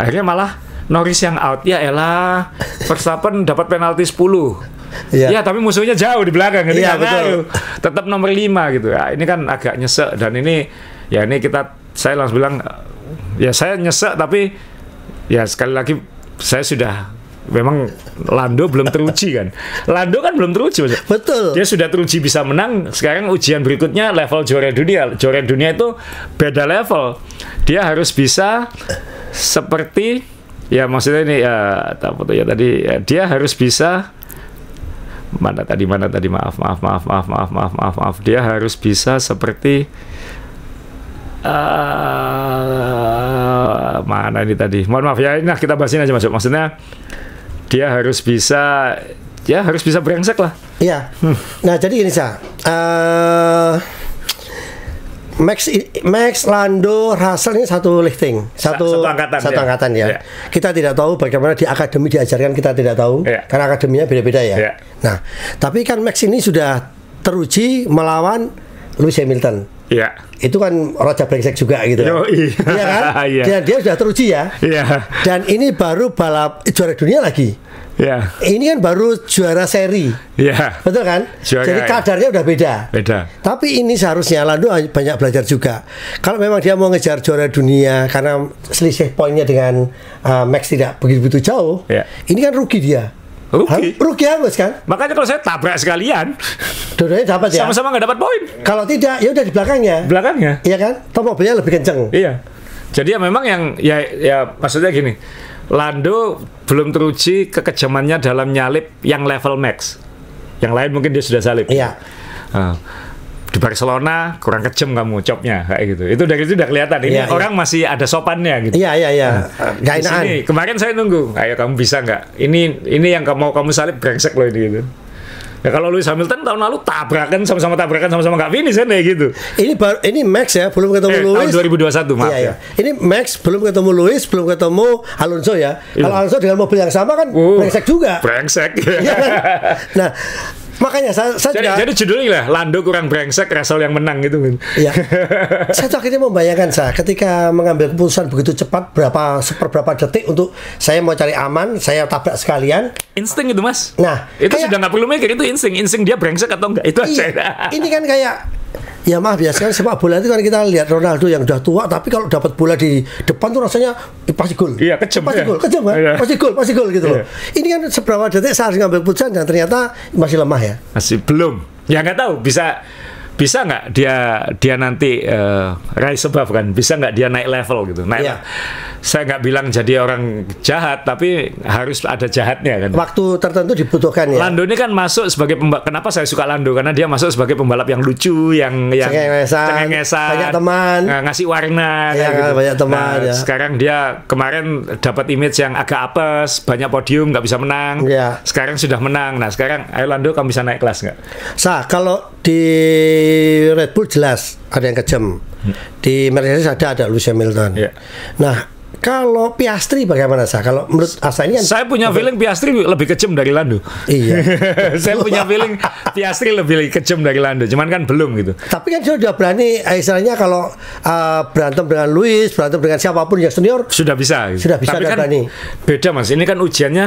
Akhirnya malah Norris yang out. Ya elah, Verstappen dapat penalti 10. Ya tapi musuhnya jauh di belakang. Iya betul. Tetap nomor 5 gitu. Ya, ini kan agak nyesek dan ini ya ini saya langsung bilang ya saya nyesek tapi ya sekali lagi saya sudah memang Lando belum teruji kan. Lando kan belum teruji. Betul. Dia sudah teruji bisa menang. Sekarang ujian berikutnya level juara dunia. Juara dunia itu beda level. Dia harus bisa seperti ya maksudnya ini ya tadi ya, dia harus bisa mana tadi maaf. Dia harus bisa seperti mana ini tadi. Mohon maaf ya. Nah kita bahasin aja maksudnya dia harus bisa brengsek lah. Iya. Nah jadi gini Sa, Max, Lando, Russell ini satu lifting, satu angkatan ya. Kita tidak tahu bagaimana di akademi diajarkan, kita tidak tahu karena akademinya beda-beda ya. Nah tapi kan Max ini sudah teruji melawan Lewis Hamilton. Iya. Itu kan raja brengsek juga gitu. Iya kan? Dia sudah teruji ya. Iya. Dan ini baru balap juara dunia lagi. Ya. Ini kan baru juara seri. Ya. Betul kan? Jadi kadarnya udah beda. Tapi ini seharusnya Lando banyak belajar juga. Kalau memang dia mau ngejar juara dunia karena selisih poinnya dengan Max tidak begitu jauh, ini kan rugi dia. Rugi harus kan? Makanya kalau saya tabrak sekalian, dua-duanya dapat ya. Sama-sama nggak dapat poin. Kalau tidak, ya udah di belakangnya. Iya kan? Toh mobilnya lebih kenceng. Iya. Jadi ya memang yang ya maksudnya gini. Lando belum teruji kekejamannya dalam nyalip yang level Max. Yang lain mungkin dia sudah salip. Iya. Di Barcelona kurang kejam kamu chopnya kayak gitu. Itu dari itu udah kelihatan. Ini orang masih ada sopannya gitu. Iya. Gak enakan. Kemarin saya nunggu. Ayo kamu bisa nggak? Ini yang kamu salip brengsek loh ini gitu. Ya kalau Lewis Hamilton tahun lalu sama-sama nggak finish kan kayak gitu. Ini Max ya, belum ketemu Lewis. Tahun 2021 maaf ya. Ini Max belum ketemu Lewis, belum ketemu Alonso ya. Kalau Alonso dengan mobil yang sama kan brengsek juga. Brengsek. Ya kan? Nah, makanya saya jadi judulnya lah Lando kurang brengsek, Russell yang menang gitu kan. Iya. Saya tuh akhirnya membayangkan ketika mengambil keputusan begitu cepat seberapa detik untuk saya mau cari aman, saya tabrak sekalian. Insting itu Mas. Nah, itu sudah nggak perlu mikir, itu insting dia brengsek atau enggak itu aja. Ini kan kayak Ya maaf ya, sekarang sepak bola itu kan kita lihat Ronaldo yang udah tua, tapi kalau dapat bola di depan tuh rasanya pasti gol. Iya, kejam. Pasti Ya. gol, kejam kan? Iya. Pasti gol gitu loh. Iya. Ini kan seberapa detik saya harus ngambil keputusan dan ternyata masih lemah ya. Masih belum. Ya nggak tahu, bisa nggak dia nanti rise above kan? Bisa nggak dia naik level gitu? Iya. Saya nggak bilang jadi orang jahat, tapi harus ada jahatnya kan. Waktu tertentu dibutuhkan ya. Lando ini kan masuk sebagai pembalap. Kenapa saya suka Lando? Karena dia masuk sebagai pembalap yang lucu, yang Cengengesan, banyak teman, ngasih warna, ya, kayak gitu. banyak teman. Nah, Ya. sekarang dia kemarin dapat image yang agak apes, banyak podium, nggak bisa menang. Ya. Sekarang sudah menang. Nah, sekarang ayo Lando, kamu bisa naik kelas nggak? Kalau di Red Bull jelas ada yang kejam. Di Mercedes ada Lewis Hamilton. Ya. Nah, kalau Piastri bagaimana Sa? Kalau menurut Asa ini kan Saya punya feeling Piastri lebih kejam dari Lando. Iya. Saya punya feeling Piastri lebih kejam dari Lando. Cuman kan belum gitu. Tapi kan sudah berani istilahnya kalau berantem dengan Lewis, berantem dengan siapapun yang senior Sudah bisa. Gitu. Sudah bisa Tapi dan kan berani. beda Mas. Ini kan ujiannya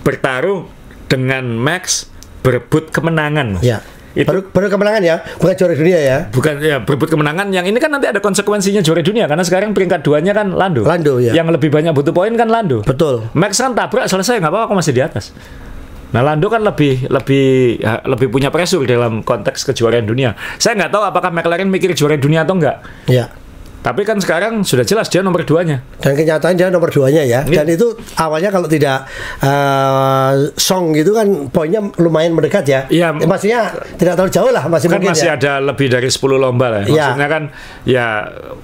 bertarung dengan Max berebut kemenangan. Mas. ya. Itu Baru kemenangan ya, bukan juara dunia ya. bukan ya berebut kemenangan. Yang ini kan nanti ada konsekuensinya juara dunia karena sekarang peringkat 2-nya kan Lando. Lando, ya. Yang lebih banyak butuh poin kan Lando. Betul. Max kan tabrak selesai nggak apa-apa, aku masih di atas. Nah, Lando kan lebih punya pressure dalam konteks kejuaraan dunia. Saya nggak tahu apakah McLaren mikir juara dunia atau enggak. Ya. Tapi kan sekarang sudah jelas dia nomor 2-nya. Dan kenyataan dia nomor 2-nya ya. Iya. Dan itu awalnya kalau tidak song gitu kan poinnya lumayan mendekat ya. Iya. Maksudnya tidak terlalu jauh lah masih Kan mungkin masih ya. ada lebih dari 10 lomba lah. Iya. Maksudnya kan ya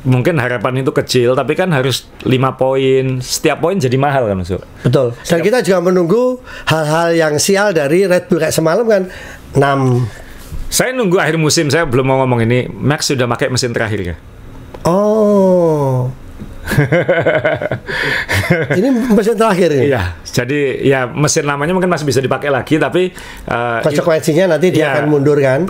mungkin harapan itu kecil, tapi kan harus 5 poin. Setiap poin jadi mahal kan, Mas. Betul. Dan kita juga menunggu hal-hal yang sial dari Red Bull kayak semalam kan 6. Saya nunggu akhir musim, saya belum mau ngomong ini. Max sudah pakai mesin terakhir ya. Oh. Ini mesin terakhir ini. Iya, jadi ya mesin lamanya mungkin masih bisa dipakai lagi, tapi Konsekuensinya nanti dia ya, akan mundur kan.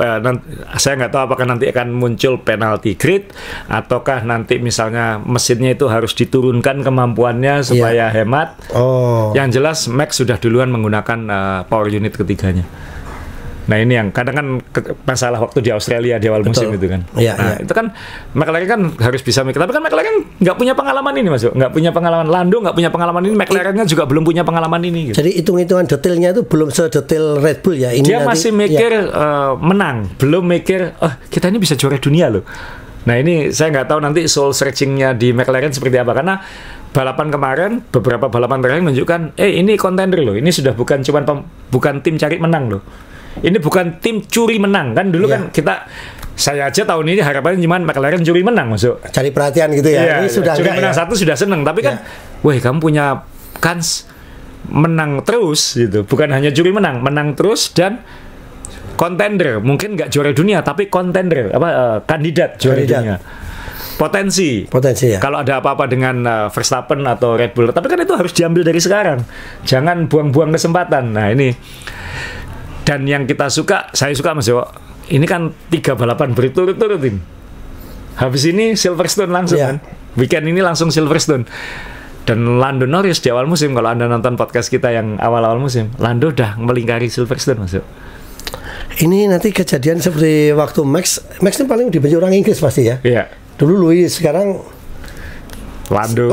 Saya nggak tahu apakah nanti akan muncul penalty grid ataukah nanti misalnya mesinnya itu harus diturunkan kemampuannya supaya hemat. Oh. Yang jelas Max sudah duluan menggunakan power unit ketiganya. Nah, ini yang kadang kan masalah waktu di Australia di awal musim itu kan. Iya, nah, iya. itu kan McLaren kan harus bisa mikir. Tapi kan McLaren nggak punya pengalaman ini, Mas. Nggak punya pengalaman. Lando nggak punya pengalaman ini. McLaren-nya juga belum punya pengalaman ini. Gitu. Jadi hitung-hitungan detailnya itu belum sedetail Red Bull ya. Ini Dia nanti, masih mikir menang, belum mikir, kita ini bisa juara dunia loh. Nah, ini saya nggak tahu nanti soul searching-nya di McLaren seperti apa, karena balapan kemarin, beberapa balapan terakhir menunjukkan, ini kontender loh, ini sudah bukan bukan tim cari menang loh. Ini bukan tim curi menang kan dulu kan saya aja tahun ini harapannya cuma McLaren curi menang masuk. Cari perhatian gitu ya. Ini sudah curi enggak menang ya? satu sudah seneng, tapi kan, wah kamu punya kans menang terus gitu, bukan hanya curi menang terus dan kontender, mungkin nggak juara dunia tapi kontender kandidat juara dunia. Potensi ya. Kalau ada apa-apa dengan Verstappen atau Red Bull, tapi kan itu harus diambil dari sekarang. Jangan buang-buang kesempatan. Nah, ini. Dan yang saya suka Mas Jawa, ini kan 3 balapan berturut-turut ini. Habis ini Silverstone langsung kan. Weekend ini langsung Silverstone. Dan Lando Norris di awal musim, kalau Anda nonton podcast kita yang awal-awal musim, Lando udah melingkari Silverstone, Mas Jawa. Ini nanti kejadian seperti waktu Max ini paling dibenci orang Inggris pasti ya. Iya. Dulu Lewis, sekarang Lando.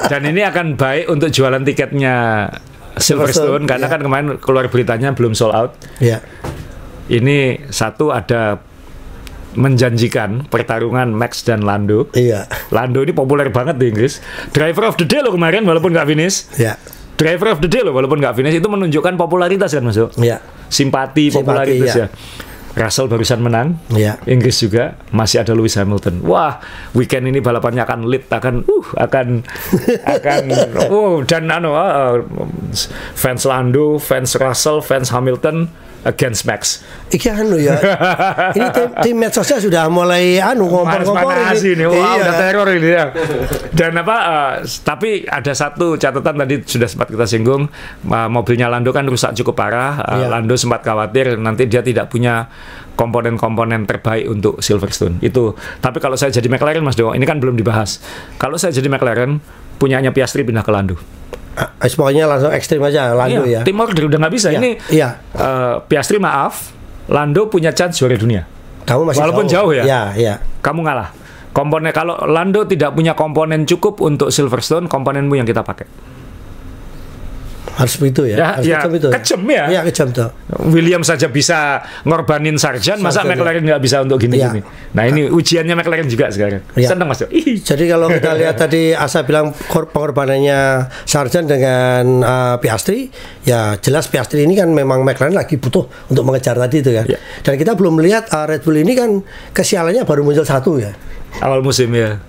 Dan ini akan baik untuk jualan tiketnya Silverstone karena kan kemarin keluar beritanya belum sold out. Iya. Ini satu ada menjanjikan pertarungan Max dan Lando. Iya. Lando ini populer banget di Inggris. Driver of the day loh kemarin walaupun nggak finish. Iya. Driver of the day loh walaupun nggak finish, itu menunjukkan popularitas kan Mas. Iya. Simpati popularitas ya. Russell barusan menang, Inggris juga masih ada Lewis Hamilton. Wah, weekend ini balapannya akan lit, akan dan fans Lando, fans Russell, fans Hamilton against Max. Iki ya. Ini tim medsosnya sudah mulai ngompor-ngompor ini. Wah, udah teror ini ya. Dan tapi ada satu catatan tadi sudah sempat kita singgung, mobilnya Lando kan rusak cukup parah. Lando sempat khawatir nanti dia tidak punya komponen-komponen terbaik untuk Silverstone. Itu. Tapi kalau saya jadi McLaren, Mas Dewo, ini kan belum dibahas. Kalau saya jadi McLaren, punyanya Piastri pindah ke Lando. Pokoknya langsung ekstrim aja Lando Tim order udah nggak bisa. Ini Piastri maaf, Lando punya chance juara dunia. Kamu masih Walaupun jauh ya? Ya, ya. Kamu ngalah. Komponen, kalau Lando tidak punya komponen cukup untuk Silverstone, komponenmu yang kita pakai. Harus begitu ya. Harus kejam itu. Kejam ya. Iya, kejam tuh. Williams saja bisa ngorbanin Sargent, masa McLaren nggak bisa untuk gini-gini. Ya. Nah ini ujiannya McLaren juga sekarang. Ya. Senang Mas. Jadi kalau kita lihat tadi Asa bilang pengorbanannya Sargent dengan Piastri, ya jelas Piastri ini kan memang McLaren lagi butuh untuk mengejar tadi itu kan. Ya. Dan kita belum melihat Red Bull ini kan kesialannya baru muncul satu ya. Awal musim ya.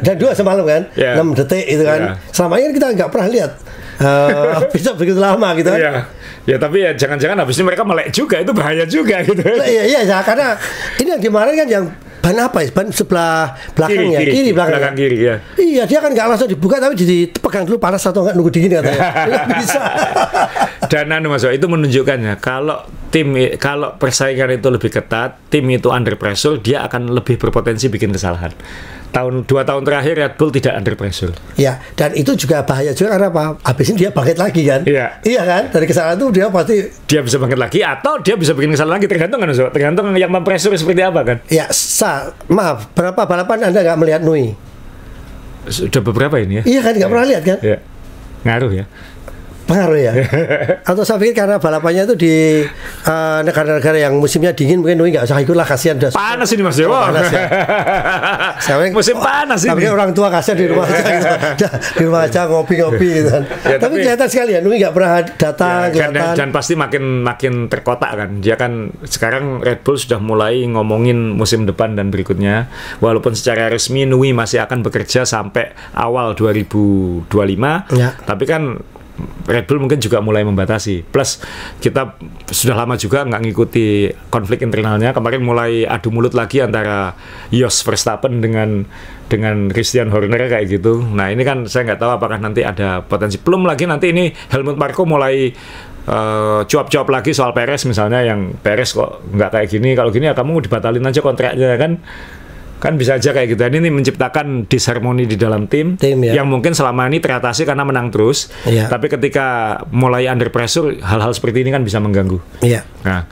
Dan 2 semalam kan, Ya. 6 detik itu kan. Selama ini kita nggak pernah lihat bisa begitu lama gitu kan. Iya. Ya tapi ya jangan-jangan habis ini mereka melek juga, itu bahaya juga gitu. Iya ya, karena ini yang dimarahin kan yang ban apa ya? Ban sebelah belakang kiri belakang kiri ya. Iya, dia kan nggak langsung dibuka tapi dipegang dulu panas atau nggak nunggu dingin katanya. Nggak bisa. Dan Mas, itu menunjukkannya kalau persaingan itu lebih ketat, tim itu under pressure, dia akan lebih berpotensi bikin kesalahan. 2 tahun terakhir Red Bull tidak under pressure. Ya, dan itu juga bahaya juga karena apa? Habis ini dia bangkit lagi kan? Iya. Iya kan? Dari kesalahan itu dia pasti bisa bangkit lagi atau dia bisa bikin kesalahan lagi, tergantung kan, tergantung yang mempressure seperti apa kan. Ya, maaf, berapa balapan Anda nggak melihat Nui? Sudah beberapa ini ya. Iya kan, nggak pernah lihat kan? Iya. Ngaruh ya. Pengaruh ya. Atau saya pikir karena balapannya itu di negara-negara yang musimnya dingin, mungkin Nui nggak usah ikut lah, kasihan udah panas ini Mas Dewo. Panas ya. Musim panas ini. Tapi orang tua kasihan di rumah aja gitu. Di rumah aja ngopi-ngopi gitu kan. Ya, tapi kelihatan sekali ya Nui nggak pernah datang ya, dan pasti makin terkotak kan. Dia kan sekarang Red Bull sudah mulai ngomongin musim depan dan berikutnya. Walaupun secara resmi Nui masih akan bekerja sampai awal 2025. Ya. Tapi kan Red Bull mungkin juga mulai membatasi. Plus kita sudah lama juga nggak ngikuti konflik internalnya. Kemarin mulai adu mulut lagi antara Jos Verstappen dengan Christian Horner kayak gitu. Nah ini kan saya nggak tahu apakah nanti ada potensi. Belum lagi nanti ini Helmut Marko mulai cuap-cuap lagi soal Perez misalnya, yang Perez kok nggak kayak gini. Kalau gini ya kamu dibatalin aja kontraknya kan bisa aja kayak gitu. Ini menciptakan disharmoni di dalam tim ya. Yang mungkin selama ini teratasi karena menang terus. Ya. Tapi ketika mulai under pressure, hal-hal seperti ini kan bisa mengganggu. Iya. Nah,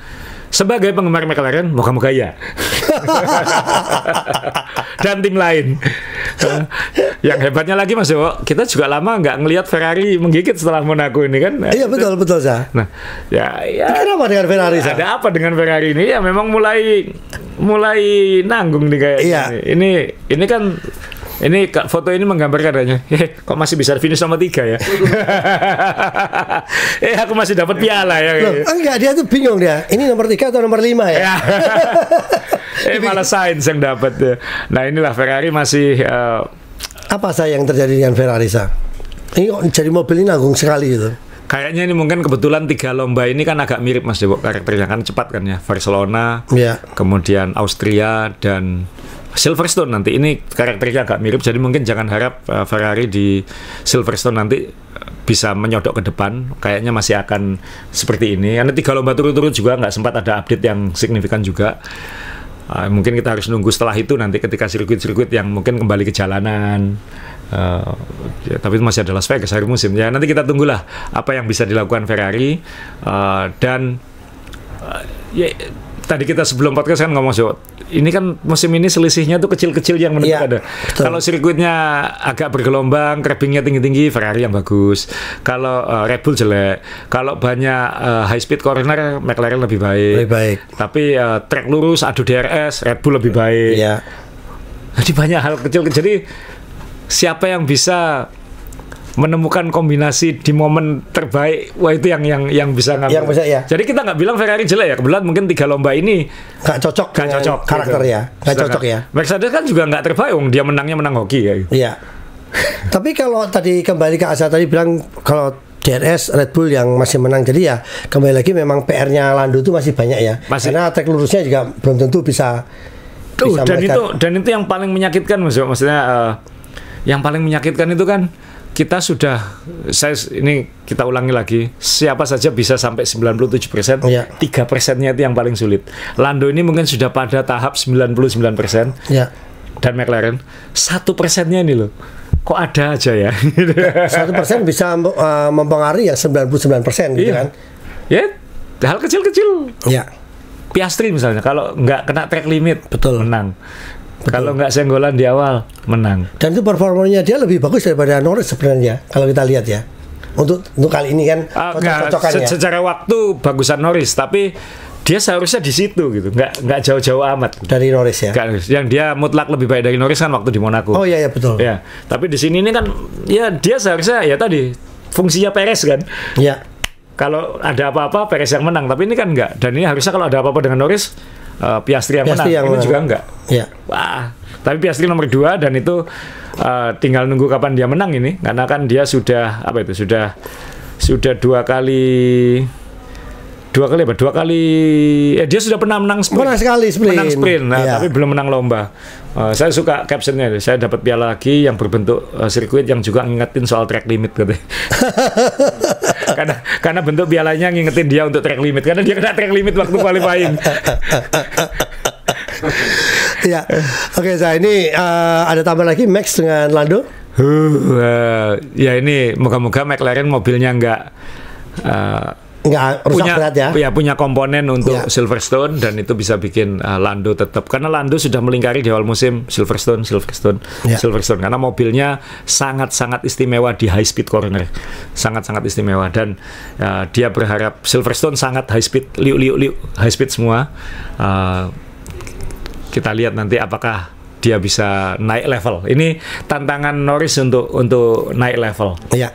sebagai penggemar McLaren, moga-moga ya. Dan tim lain. Yang hebatnya lagi Mas Dewo, kita juga lama nggak ngelihat Ferrari menggigit setelah Monaco ini kan. Iya betul Sa. Nah, ya. Kenapa dengan Ferrari Sa? Ada apa dengan Ferrari ini? Ya memang mulai nanggung nih kayak ini kan. Ini foto ini menggambarkan adanya. Kok masih bisa finish nomor 3 ya? Aku masih dapat piala ya. Loh, enggak, dia tuh bingung dia. Ini nomor 3 atau nomor 5 ya? Malah Sainz yang dapat ya. Nah inilah Ferrari masih. Apa yang terjadi dengan Ferrari Sa? Ini kok jadi mobil ini nanggung sekali gitu. Kayaknya ini mungkin kebetulan 3 lomba ini kan agak mirip Mas Dewo, karakternya kan cepat kan ya. Barcelona, kemudian Austria dan Silverstone nanti ini karakternya agak mirip, jadi mungkin jangan harap Ferrari di Silverstone nanti bisa menyodok ke depan. Kayaknya masih akan seperti ini. Karena 3 lomba turut-turut juga nggak sempat ada update yang signifikan juga. Mungkin kita harus nunggu setelah itu nanti ketika sirkuit-sirkuit yang mungkin kembali ke jalanan. Tapi itu masih ada Las Vegas akhir musim. Ya nanti kita tunggulah apa yang bisa dilakukan Ferrari tadi kita sebelum podcast kan ngomong ini kan musim ini selisihnya tuh kecil-kecil yang menentukan ada. Kalau sirkuitnya agak bergelombang, curbingnya tinggi-tinggi, Ferrari yang bagus. Kalau Red Bull jelek. Kalau banyak high speed corner, McLaren lebih baik. Tapi track lurus, adu DRS, Red Bull lebih baik. Iya. Jadi banyak hal kecil. Jadi siapa yang bisa menemukan kombinasi di momen terbaik, wah itu yang bisa ngambil. Yang bisa ya. Jadi kita nggak bilang Ferrari jelek ya, kebetulan mungkin 3 lomba ini nggak cocok karakter gitu. ya, nggak cocok ya. Mercedes kan juga nggak terbaik, dia menang hoki ya. Iya. Tapi kalau tadi kembali ke Asa tadi bilang kalau DRS Red Bull yang masih menang, jadi ya kembali lagi memang PR-nya Lando itu masih banyak ya. Karena track lurusnya juga belum tentu bisa. Dan itu yang paling menyakitkan maksudnya yang paling menyakitkan itu kan kita ulangi lagi, siapa saja bisa sampai 97%, 3%-nya itu yang paling sulit. Lando ini mungkin sudah pada tahap 99%, dan McLaren 1%-nya ini loh, kok ada aja ya. 1% bisa mempengaruhi ya 99% gitu kan. Ya, hal kecil-kecil. Ya. Piastri misalnya, kalau nggak kena track limit, Betul. menang. Kalau nggak senggolan di awal, menang. Dan itu performanya dia lebih bagus daripada Norris sebenarnya kalau kita lihat ya. Untuk kali ini kan cocok-cocokannya. Secara waktu bagusan Norris, tapi dia seharusnya di situ gitu, nggak jauh-jauh amat dari Norris ya. Yang dia mutlak lebih baik dari Norris kan waktu di Monaco. Oh iya betul. Ya, tapi di sini ini kan ya dia seharusnya ya tadi fungsinya Perez kan. Iya. Kalau ada apa-apa Perez yang menang, tapi ini kan enggak. Dan ini harusnya kalau ada apa-apa dengan Norris, Piastri yang menang. Ini juga enggak. Iya. Wah, tapi Piastri nomor 2 dan itu tinggal nunggu kapan dia menang ini, karena kan dia sudah dua kali dia sudah pernah menang sprint. Menang sekali sprint. Menang sprint, Iya. tapi belum menang lomba. Saya suka captionnya, saya dapat piala lagi yang berbentuk sirkuit yang juga ngingetin soal track limit gitu. karena bentuk pialanya ngingetin dia untuk track limit, karena dia kena track limit waktu qualifying. Ya, oke, saya ini ada tambah lagi Max dengan Lando. Ya ini moga-moga McLaren mobilnya nggak rusak berat ya. Punya komponen untuk Silverstone, dan itu bisa bikin Lando tetap, karena Lando sudah melingkari di awal musim Silverstone karena mobilnya sangat-sangat istimewa di high speed corner, sangat-sangat istimewa, dan dia berharap Silverstone sangat high speed, high speed semua. Kita lihat nanti apakah dia bisa naik level. Ini tantangan Norris untuk naik level. Iya.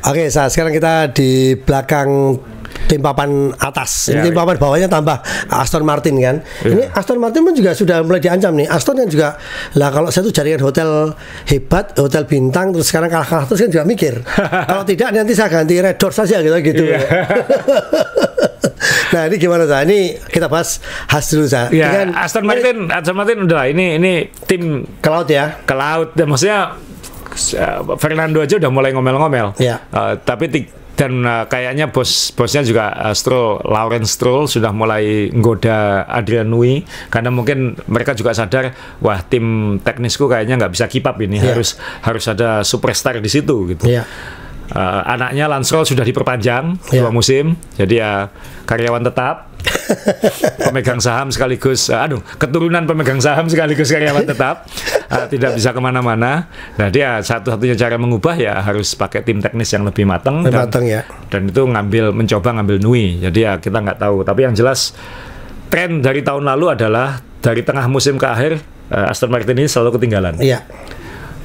Oke, sekarang kita di belakang tim papan atas. Ini tim papan bawahnya tambah Aston Martin kan. Ini Aston Martin pun juga sudah mulai diancam nih. Aston kan juga lah, kalau saya tuh jaringan hotel hebat, hotel bintang, terus sekarang kalah terus kan juga mikir. Kalau tidak nanti saya ganti Red Doors saja gitu. Nah ini gimana Sa? Ini kita bahas Haas dulu Sa. Ya, Aston Martin udah ini tim ke laut ya. Ke laut, dan maksudnya Fernando aja udah mulai ngomel-ngomel. Ya. Kayaknya bosnya juga Lawrence Stroll sudah mulai nggoda Adrian Newey, karena mungkin mereka juga sadar, wah tim teknisku kayaknya nggak bisa keep up ini, harus ada superstar di situ gitu. Anaknya Lance Stroll sudah diperpanjang 2 musim, jadi ya karyawan tetap, pemegang saham sekaligus keturunan pemegang saham sekaligus karyawan tetap, tidak bisa kemana-mana. Nah dia satu-satunya cara mengubah ya harus pakai tim teknis yang lebih matang, dan itu mencoba ngambil Nui. Jadi ya kita nggak tahu, tapi yang jelas tren dari tahun lalu adalah dari tengah musim ke akhir Aston Martin ini selalu ketinggalan.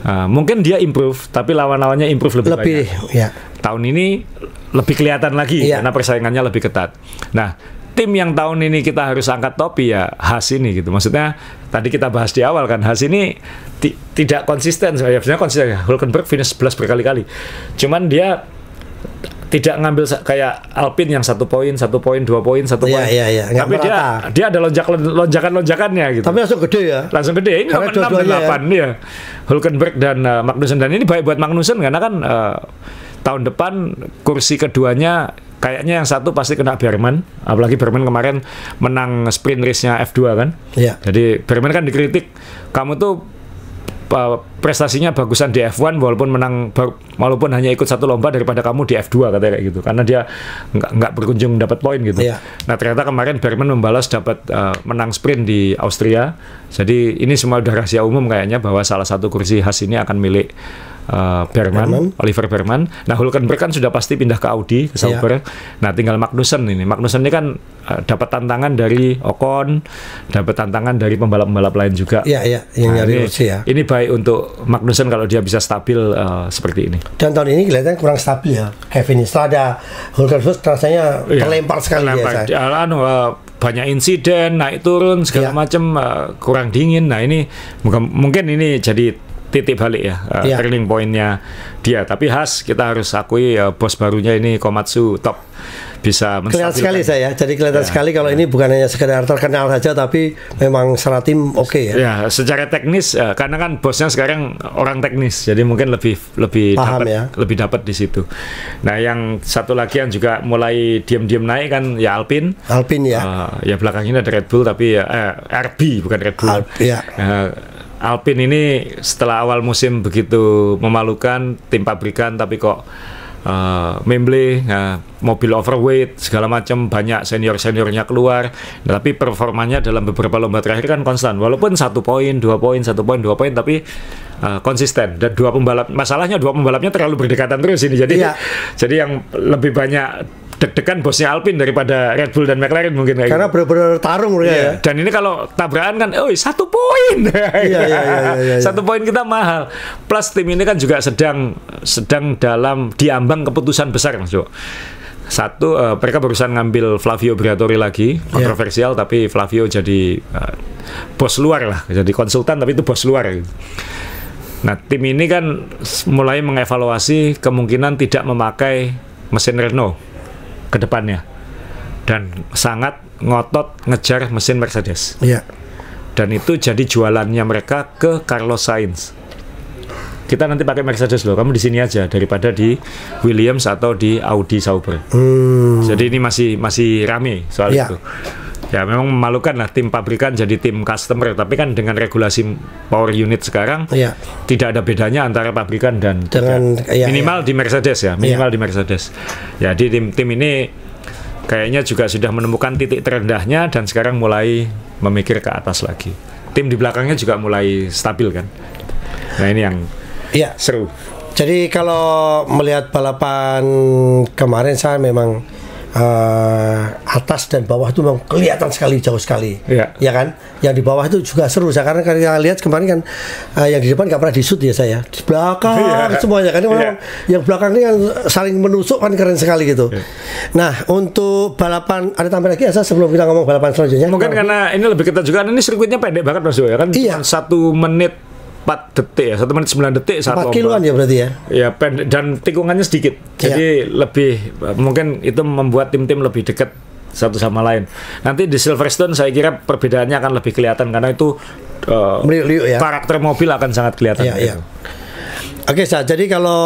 Mungkin dia improve, tapi lawan-lawannya improve lebih banyak. Tahun ini lebih kelihatan lagi karena persaingannya lebih ketat. Nah, tim yang tahun ini kita harus angkat topi ya Haas ini gitu. Maksudnya tadi kita bahas di awal kan, Haas ini tidak konsisten. Sebenarnya konsisten ya. Hülkenberg finish 11 berkali-kali. Cuman dia tidak ngambil kayak Alpine yang 1 poin, 2 poin, 1 poin. Tapi dia ada lonjakan-lonjakannya gitu. Tapi langsung gede ya. Langsung gede. Ini 6-8 ya. Hülkenberg dan Magnussen, dan ini baik buat Magnussen karena kan tahun depan kursi keduanya kayaknya yang satu pasti kena Behrman. Apalagi Behrman kemarin menang sprint race-nya F2 kan. Jadi Behrman kan dikritik, kamu tuh prestasinya bagusan di F1 walaupun hanya ikut 1 lomba daripada kamu di F2 katanya kayak gitu, karena dia nggak berkunjung dapat poin gitu. Nah ternyata kemarin Behrman membalas dapat menang sprint di Austria. Jadi ini semua udah rahasia umum kayaknya bahwa salah satu kursi Haas ini akan milik Oliver Behrman. Nah Hülkenberg kan sudah pasti pindah ke Audi, ke Sauber. Nah tinggal Magnussen ini kan dapat tantangan dari Ocon, dapat tantangan dari pembalap-pembalap lain juga. Ini baik untuk Magnussen kalau dia bisa stabil seperti ini. Dan tahun ini kelihatan kurang stabil ya Kevin. Setelah ada Hülkenberg rasanya terlempar sekali ya. Banyak insiden, naik turun segala macam, kurang dingin. Nah ini mungkin ini jadi titik balik ya, turning point-nya dia. Tapi Haas kita harus akui bos barunya ini Komatsu top, bisa menstabilkan. Kelihatan sekali saya, jadi kelihatan sekali kalau ini bukan hanya sekedar terkenal saja, tapi memang secara tim oke ya. Ya, secara teknis karena kan bosnya sekarang orang teknis, jadi mungkin lebih dapat di situ. Nah, yang satu lagi yang juga mulai diam-diam naik kan ya Alpine ya. Ya belakangnya ada Red Bull, tapi RB bukan Red Bull. Alpine ini setelah awal musim begitu memalukan, tim pabrikan, tapi kok Memble, mobil overweight segala macam, banyak seniornya keluar, tapi performanya dalam beberapa lomba terakhir kan konstan, walaupun 1 poin, 2 poin, 1 poin, 2 poin, tapi konsisten. Dan masalahnya dua pembalapnya terlalu berdekatan terus ini, jadi yang lebih banyak deg-degan bosnya Alpine daripada Red Bull dan McLaren mungkin kayak karena gitu. benar-benar tarung ya. Dan ini kalau tabrakan kan, 1 poin. Iya. 1 poin kita mahal. Plus tim ini kan juga sedang dalam diambang keputusan besar, Mas Jo. Satu, mereka barusan ngambil Flavio Briatore lagi, kontroversial, tapi Flavio jadi bos luar lah, jadi konsultan tapi itu bos luar gitu. Nah, tim ini kan mulai mengevaluasi kemungkinan tidak memakai mesin Renault ke depannya, dan sangat ngotot ngejar mesin Mercedes. Dan itu jadi jualannya mereka ke Carlos Sainz. Kita nanti pakai Mercedes loh, kamu di sini aja daripada di Williams atau di Audi Sauber. Jadi ini masih rame soal itu. Ya memang memalukan lah, tim pabrikan jadi tim customer, tapi kan dengan regulasi power unit sekarang tidak ada bedanya antara pabrikan dan minimal di Mercedes ya, minimal di Mercedes. Jadi tim ini kayaknya juga sudah menemukan titik terendahnya dan sekarang mulai memikir ke atas lagi. Tim di belakangnya juga mulai stabil kan. Nah ini yang seru. Jadi kalau melihat balapan kemarin saya memang atas dan bawah itu memang kelihatan sekali, jauh sekali, ya kan? Yang di bawah itu juga seru, karena kita lihat kemarin kan yang di depan nggak pernah disut ya saya, di belakang semuanya kan, yang belakang ini kan saling menusuk kan, keren sekali gitu. Nah, untuk balapan ada tambahan lagi ya sebelum kita ngomong balapan selanjutnya? Mungkin karena ini lebih ketat juga, ini sirkuitnya pendek banget Mas Jo ya kan, 1 menit 4 detik ya, 1 menit 9 detik 4 kiloan ya berarti ya? Ya, dan tikungannya sedikit, jadi lebih, mungkin itu membuat tim-tim lebih dekat satu sama lain. Nanti di Silverstone saya kira perbedaannya akan lebih kelihatan, karena itu karakter mobil akan sangat kelihatan. Oke, jadi kalau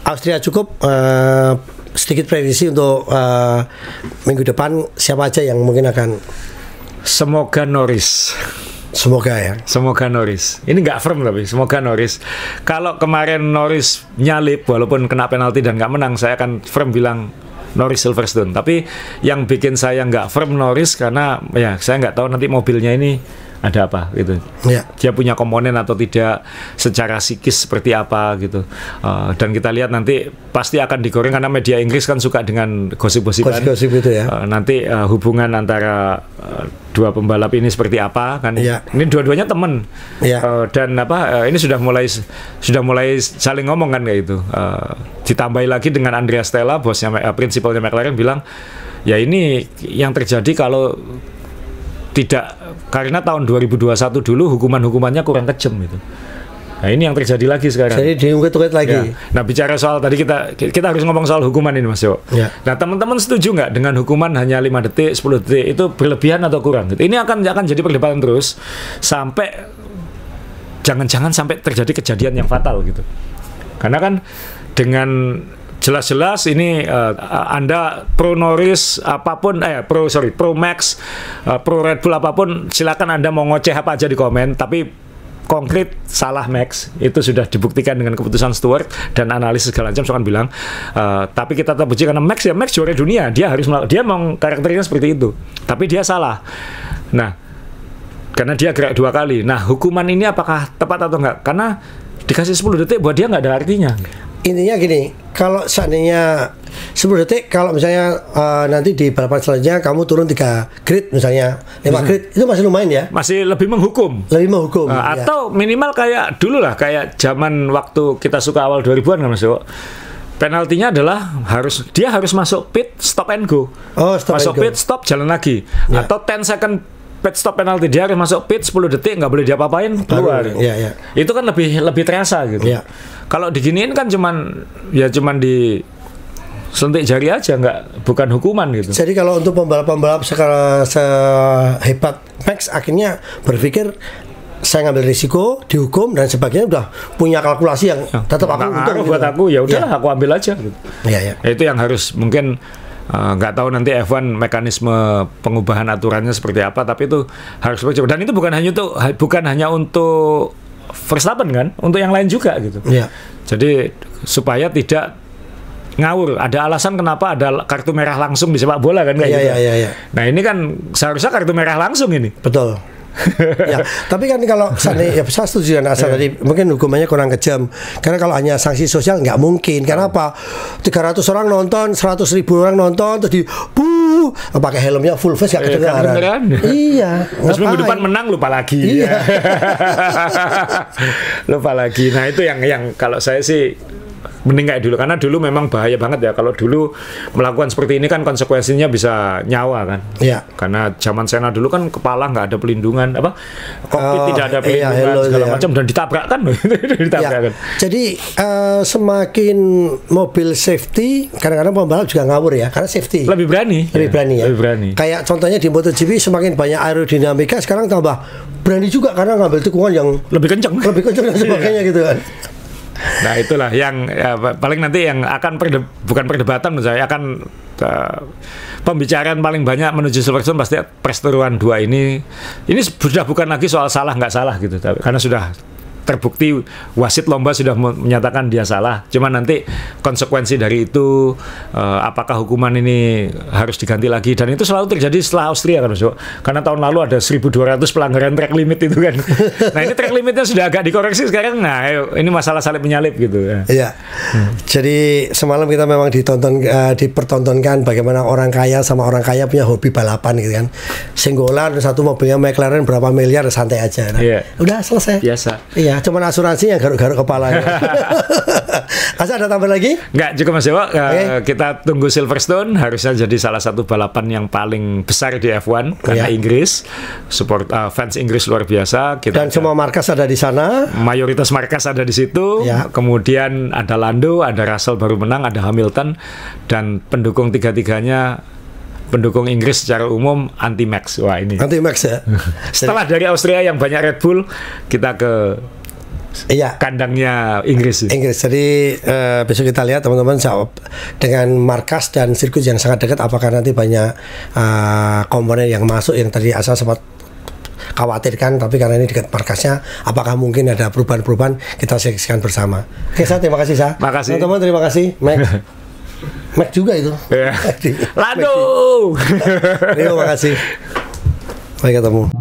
Austria cukup, sedikit prediksi untuk minggu depan siapa aja yang mungkin akan? Semoga Norris. Semoga Norris. Ini nggak firm tapi semoga Norris. Kalau kemarin Norris nyalip walaupun kena penalti dan nggak menang, saya akan firm bilang Norris Silverstone. Tapi yang bikin saya nggak firm Norris karena ya saya nggak tahu nanti mobilnya ini ada apa gitu. Dia punya komponen atau tidak, secara psikis seperti apa gitu. Dan kita lihat nanti pasti akan digoreng karena media Inggris kan suka dengan gosip-gosipan. Gosip itu ya. Nanti hubungan antara dua pembalap ini seperti apa kan? Ini dua-duanya teman. Dan ini sudah mulai saling ngomong kan kayak gitu. Ditambahi lagi dengan Andrea Stella, bosnya prinsipalnya McLaren bilang, ya ini yang terjadi kalau tidak, karena tahun 2021 dulu hukumannya kurang kejam gitu. Nah ini yang terjadi lagi sekarang. Jadi diungkit-ungkit lagi. Nah bicara soal tadi kita harus ngomong soal hukuman ini Mas Jo. Nah teman-teman setuju nggak dengan hukuman hanya 5 detik, 10 detik itu berlebihan atau kurang? Gitu. Ini akan jadi perdebatan terus sampai jangan-jangan sampai terjadi kejadian yang fatal gitu. Karena kan dengan jelas-jelas ini Anda pro Norris apapun, pro Max, pro Red Bull apapun, silakan Anda mau ngoceh apa aja di komen, tapi konkret salah Max itu sudah dibuktikan dengan keputusan Stewart dan analisis segala macam. Saya akan bilang, tapi kita tetap puji karena Max juara dunia, dia memang karakternya seperti itu, tapi dia salah. Nah, karena dia gerak 2 kali. Nah, hukuman ini apakah tepat atau enggak? Karena dikasih 10 detik buat dia nggak ada artinya. Intinya gini, kalau seandainya 10 detik, kalau misalnya nanti di balapan selanjutnya kamu turun 3 grid misalnya, 5 grid, itu masih lumayan ya? Masih lebih menghukum. Atau minimal kayak dulu lah, kayak zaman waktu kita suka awal 2000-an kan Mas Jo. Penaltinya adalah dia harus masuk pit, stop and go. Masuk pit, stop, jalan lagi. Atau 10 second pit stop penalti, dia harus masuk pit 10 detik, nggak boleh diapa-apain, keluar. Itu kan lebih terasa gitu. Kalau diginiin kan cuman di selentik jari aja, bukan hukuman gitu. Jadi kalau untuk pembalap-pembalap sehebat Max akhirnya berpikir saya ngambil risiko, dihukum dan sebagainya, udah punya kalkulasi yang tetap aku untung buat aku, ya udahlah aku ambil aja gitu. Itu yang harus mungkin nggak tahu nanti F1 mekanisme pengubahan aturannya seperti apa, tapi itu harus coba. Dan itu bukan hanya untuk Verstappen kan, untuk yang lain juga gitu. Jadi supaya tidak ngawur. Ada alasan kenapa ada kartu merah langsung di sepak bola kan kayak gitu. Iya. Nah ini kan seharusnya kartu merah langsung ini. Betul. Ya, tapi kan kalau ya saya setuju dengan Asal tadi, mungkin hukumannya kurang kejam. Karena kalau hanya sanksi sosial nggak mungkin. Karena apa? 300 orang nonton, 100.000 orang nonton, terus pakai helmnya full face nggak kedengaran. Iya. Terus minggu depan menang lupa lagi. Iya. Lupa lagi. Nah itu yang kalau saya sih mending kayak dulu, karena dulu memang bahaya banget ya. Kalau dulu melakukan seperti ini kan konsekuensinya bisa nyawa kan. Iya. Karena zaman Sena dulu kan kepala nggak ada pelindungan, kokpit tidak ada pelindungan segala macam, dan ditabrakkan ditabrakkan. Jadi semakin mobil safety, kadang-kadang pembalap juga ngawur ya, karena safety lebih berani ya. Lebih berani. Kayak contohnya di MotoGP, semakin banyak aerodinamika, sekarang tambah berani juga karena ngambil tikungan yang lebih kencang dan sebagainya gitu kan. Nah itulah yang paling nanti yang akan bukan perdebatan menurut saya, akan pembicaraan paling banyak menuju Silverstone pasti perseteruan dua ini sudah bukan lagi soal salah nggak salah gitu, karena sudah terbukti wasit lomba sudah menyatakan dia salah. Cuma nanti konsekuensi dari itu, apakah hukuman ini harus diganti lagi, dan itu selalu terjadi setelah Austria kan Mas. Karena tahun lalu ada 1.200 pelanggaran track limit itu kan. Nah ini track limitnya sudah agak dikoreksi sekarang. Nah ini masalah salib menyalip gitu. Iya. Jadi semalam kita memang dipertontonkan bagaimana orang kaya sama orang kaya punya hobi balapan gitu kan. Senggolan satu mobilnya McLaren berapa miliar, santai aja. Nah, udah selesai. Biasa. Iya. Cuman asuransi yang garuk-garuk kepalanya. Asa ada tambah lagi? Nggak, cukup Mas Dewa. Kita tunggu Silverstone, harusnya jadi salah satu balapan yang paling besar di F1 karena Inggris, support fans Inggris luar biasa. Dan semua markas ada di sana. Mayoritas markas ada di situ. Kemudian ada Lando, ada Russell baru menang, ada Hamilton, dan pendukung tiga-tiganya, pendukung Inggris secara umum anti-Max. Wah ini anti-Max ya. Setelah dari Austria yang banyak Red Bull, kita ke kandangnya Inggris. Jadi besok kita lihat teman-teman dengan markas dan sirkuit yang sangat dekat, apakah nanti banyak komponen yang masuk yang tadi Asal sempat khawatirkan, tapi karena ini dekat markasnya, apakah mungkin ada perubahan-perubahan, kita saksikan bersama. Oke, terima kasih Makasih. teman-teman, terima kasih Mac juga itu. Lado. Terima kasih. Sampai ketemu.